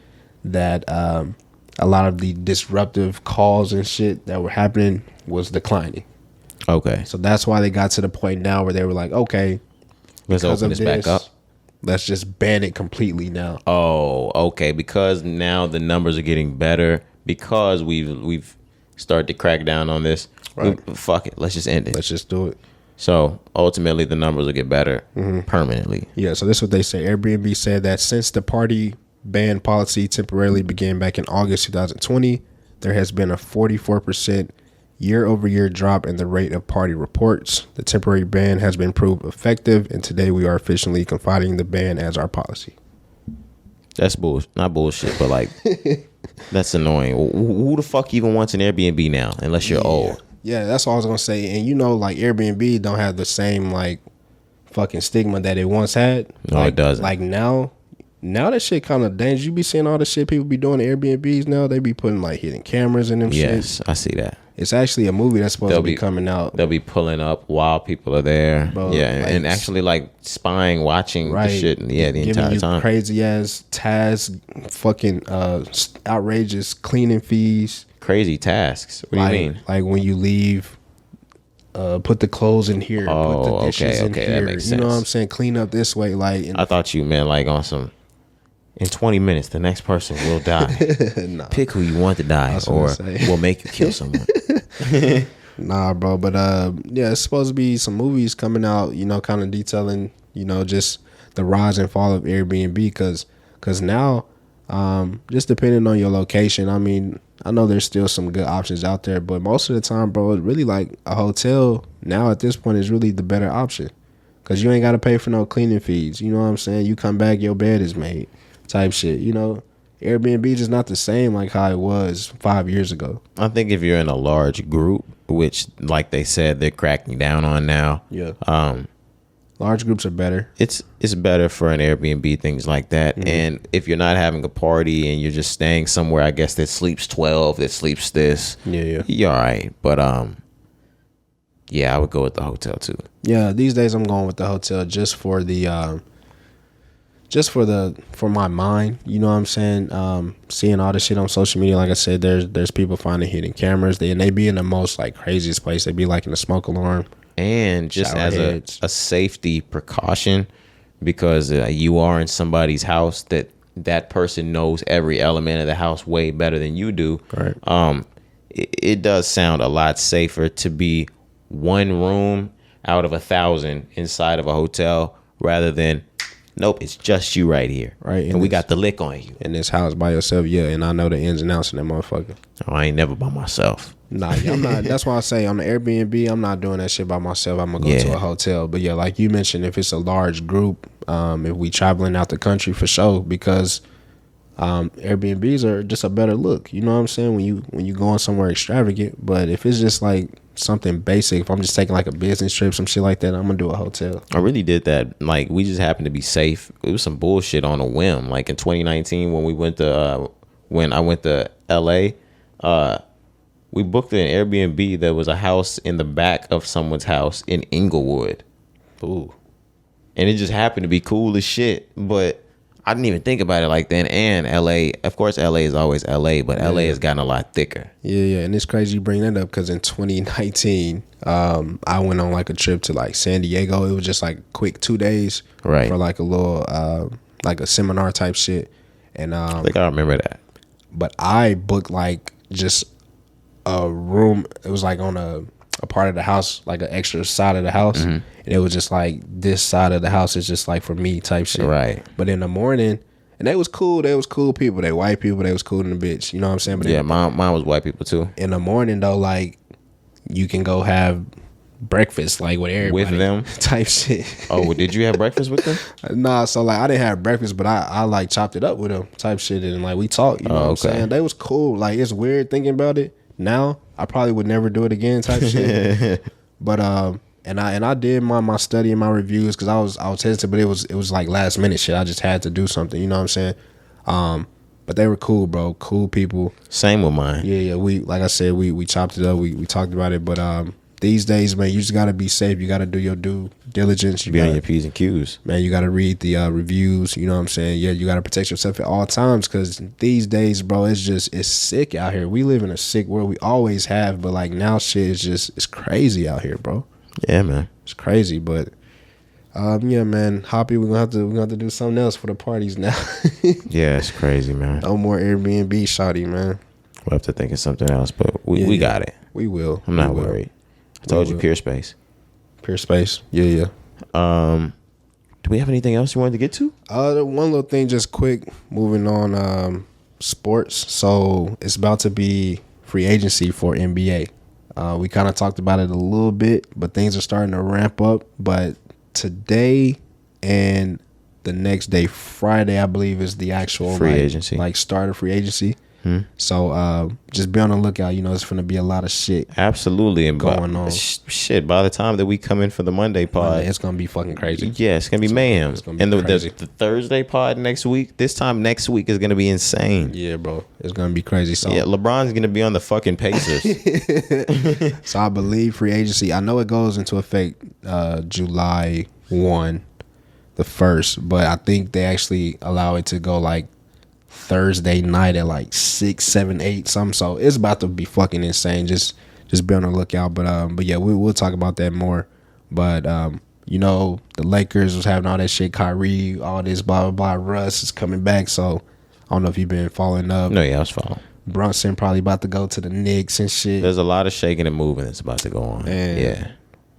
that a lot of the disruptive calls and shit that were happening was declining. Okay. So that's why they got to the point now where they were like, okay, let's open this back up. Let's just ban it completely now. Oh, okay. Because now the numbers are getting better because we've started to crack down on this. Right. Fuck it. Let's just end it. Let's just do it. So ultimately, the numbers will get better permanently. Yeah. So this is what they say. Airbnb said that since the party ban policy temporarily began back in August 2020, there has been a 44% year-over-year drop in the rate of party reports. The temporary ban has been proved effective, and today we are officially confiding the ban as our policy. That's not bullshit, but like that's annoying. Who the fuck even wants an Airbnb now, unless you're old? Yeah, that's all I was gonna say. And like Airbnb don't have the same like fucking stigma that it once had. No, like, it doesn't. Like now that shit kind of dangerous. You be seeing all the shit people be doing at Airbnbs now. They be putting like hidden cameras in them shit. Yes, I see that. It's actually a movie that's supposed to be coming out. They'll be pulling up while people are there. Bro, yeah, like, and actually like spying, watching the shit. Yeah, the entire time. Crazy ass tasks, fucking outrageous cleaning fees. Crazy tasks. What do you mean? Like when you leave, put the clothes in here. Put the dishes in here. That makes sense. You know what I'm saying? Clean up this way. Like I thought you meant like on some. In 20 minutes, the next person will die. Nah. Pick who you want to die, or we'll make you kill someone. Nah, bro. But yeah, it's supposed to be some movies coming out, kind of detailing, just the rise and fall of Airbnb. Because now, just depending on your location, I mean, I know there's still some good options out there, but most of the time, bro, it's really like a hotel now at this point is really the better option. Because you ain't got to pay for no cleaning fees. You know what I'm saying? You come back, your bed is made. Type shit, Airbnb is just not the same like how it was 5 years ago. I think if you're in a large group, which like they said they're cracking down on now, large groups are better. It's better for an Airbnb, things like that. And if you're not having a party and you're just staying somewhere, I guess that sleeps 12, that sleeps this, you're all right. But yeah, I would go with the hotel too. Yeah, these days I'm going with the hotel just for the for my mind, you know what I'm saying? Seeing all the shit on social media, like I said, there's people finding hidden cameras. They be in the most like craziest place. They be like in a smoke alarm. And just as a safety precaution, because you are in somebody's house that person knows every element of the house way better than you do. Right. It does sound a lot safer to be one room out of 1,000 inside of a hotel rather than nope, it's just you right here. Right. And we got the lick on you. In this house by yourself, yeah, and I know the ins and outs of that motherfucker. Oh, I ain't never by myself. Nah, I'm not. That's why I say on the Airbnb, I'm not doing that shit by myself. I'm gonna go to a hotel. But yeah, like you mentioned, if it's a large group, if we traveling out the country for sure, because Airbnbs are just a better look. You know what I'm saying? When you going somewhere extravagant. But if it's just like something basic, if I'm just taking like a business trip, some shit like that, I'm gonna do a hotel. I really did that. Like we just happened to be safe. It was some bullshit on a whim. Like in 2019 when I went to LA, we booked an Airbnb that was a house in the back of someone's house in Inglewood. Ooh. And it just happened to be cool as shit. But I didn't even think about it like then. And LA, of course, LA is always LA, but LA has gotten a lot thicker. Yeah. And it's crazy you bring that up because in 2019, I went on like a trip to like San Diego. It was just like quick 2 days for like a little, like a seminar type shit. And I think I remember that. But I booked like just a room. It was like on a part of the house, like an extra side of the house. And it was just like this side of the house is just like for me type shit. Right. But in the morning, and they was cool. They was cool people. They white people. They was cool in the bitch. You know what I'm saying? But yeah, mine was white people too. In the morning though, like you can go have breakfast like with everybody With them? type shit. Oh, well, did you have breakfast with them? Nah, so like I didn't have breakfast, but I like chopped it up with them type shit, and like we talked. You know what I'm saying? They was cool. Like it's weird thinking about it now. I probably would never do it again type shit. But and I did my study and my reviews because I was hesitant, but it was like last minute shit. I just had to do something. You know what I'm saying? But they were cool, bro. Cool people. Same with mine. Yeah. We like I said, we chopped it up. We talked about it, but these days, man, you just gotta be safe. You gotta do your due diligence. You Be gotta, on your P's and Q's. man. You gotta read the reviews. You know what I'm saying? Yeah, you gotta protect yourself at all times because these days, bro, it's sick out here. We live in a sick world. We always have, but like now, shit is it's crazy out here, bro. Yeah, man. It's crazy, but yeah, man. Hoppy, we're gonna have to do something else for the parties now. Yeah, it's crazy, man. No more Airbnb, shawty, man. We'll have to think of something else, but we got it. We will. I'm not worried. I told you, Pure Space. Pure Space. Yeah. Do we have anything else you wanted to get to? One little thing, just quick. Moving on. Sports. So it's about to be free agency for NBA. We kind of talked about it a little bit, but things are starting to ramp up. But today and the next day, Friday, I believe, is the actual free agency, like start of free agency. So just be on the lookout. You know, it's going to be a lot of shit. Absolutely, and going on. Shit, by the time that we come in for the Monday pod, it's going to be fucking crazy. Yeah, it's going to be mayhem. It's gonna be and crazy. The Thursday pod next week. This time next week is going to be insane. Yeah, bro, it's going to be crazy. So yeah, LeBron's going to be on the fucking Pacers. So I believe free agency. I know it goes into effect July 1, the 1st, but I think they actually allow it to go like Thursday night at like 6, 7, 8 something. So it's about to be fucking insane. Just be on the lookout. But yeah, we'll talk about that more. But you know, the Lakers was having all that shit. Cari, all this blah blah blah. Russ is coming back. So I don't know if you've been following up. No, yeah, I was following. Brunson probably about to go to the Knicks and shit. There's a lot of shaking and moving that's about to go on. Man.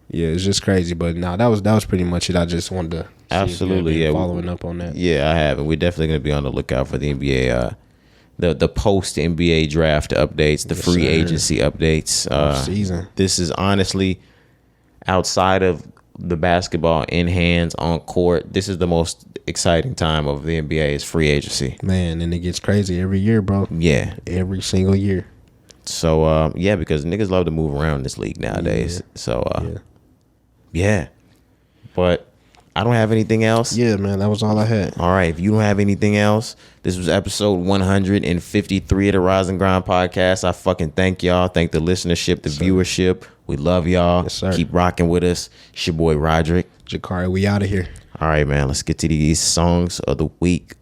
Yeah, it's just crazy. But no, that was pretty much it. I just wanted to absolutely following up on that. Yeah, I have, and we're definitely going to be on the lookout for the NBA, the post NBA draft updates, the free agency updates. Season. This is honestly outside of the basketball in hands on court. This is the most exciting time of the NBA is free agency. Man, and it gets crazy every year, bro. Yeah, every single year. So yeah, because niggas love to move around this league nowadays. Yeah. So yeah, but I don't have anything else. Yeah, man, that was all I had. All right, if you don't have anything else, this was episode 153 of the Rise and Grind podcast. I fucking thank y'all. Thank the listenership, the viewership. We love y'all. Yes, sir. Keep rocking with us. It's your boy Roderick. Cari, we out of here. All right, man. Let's get to these songs of the week.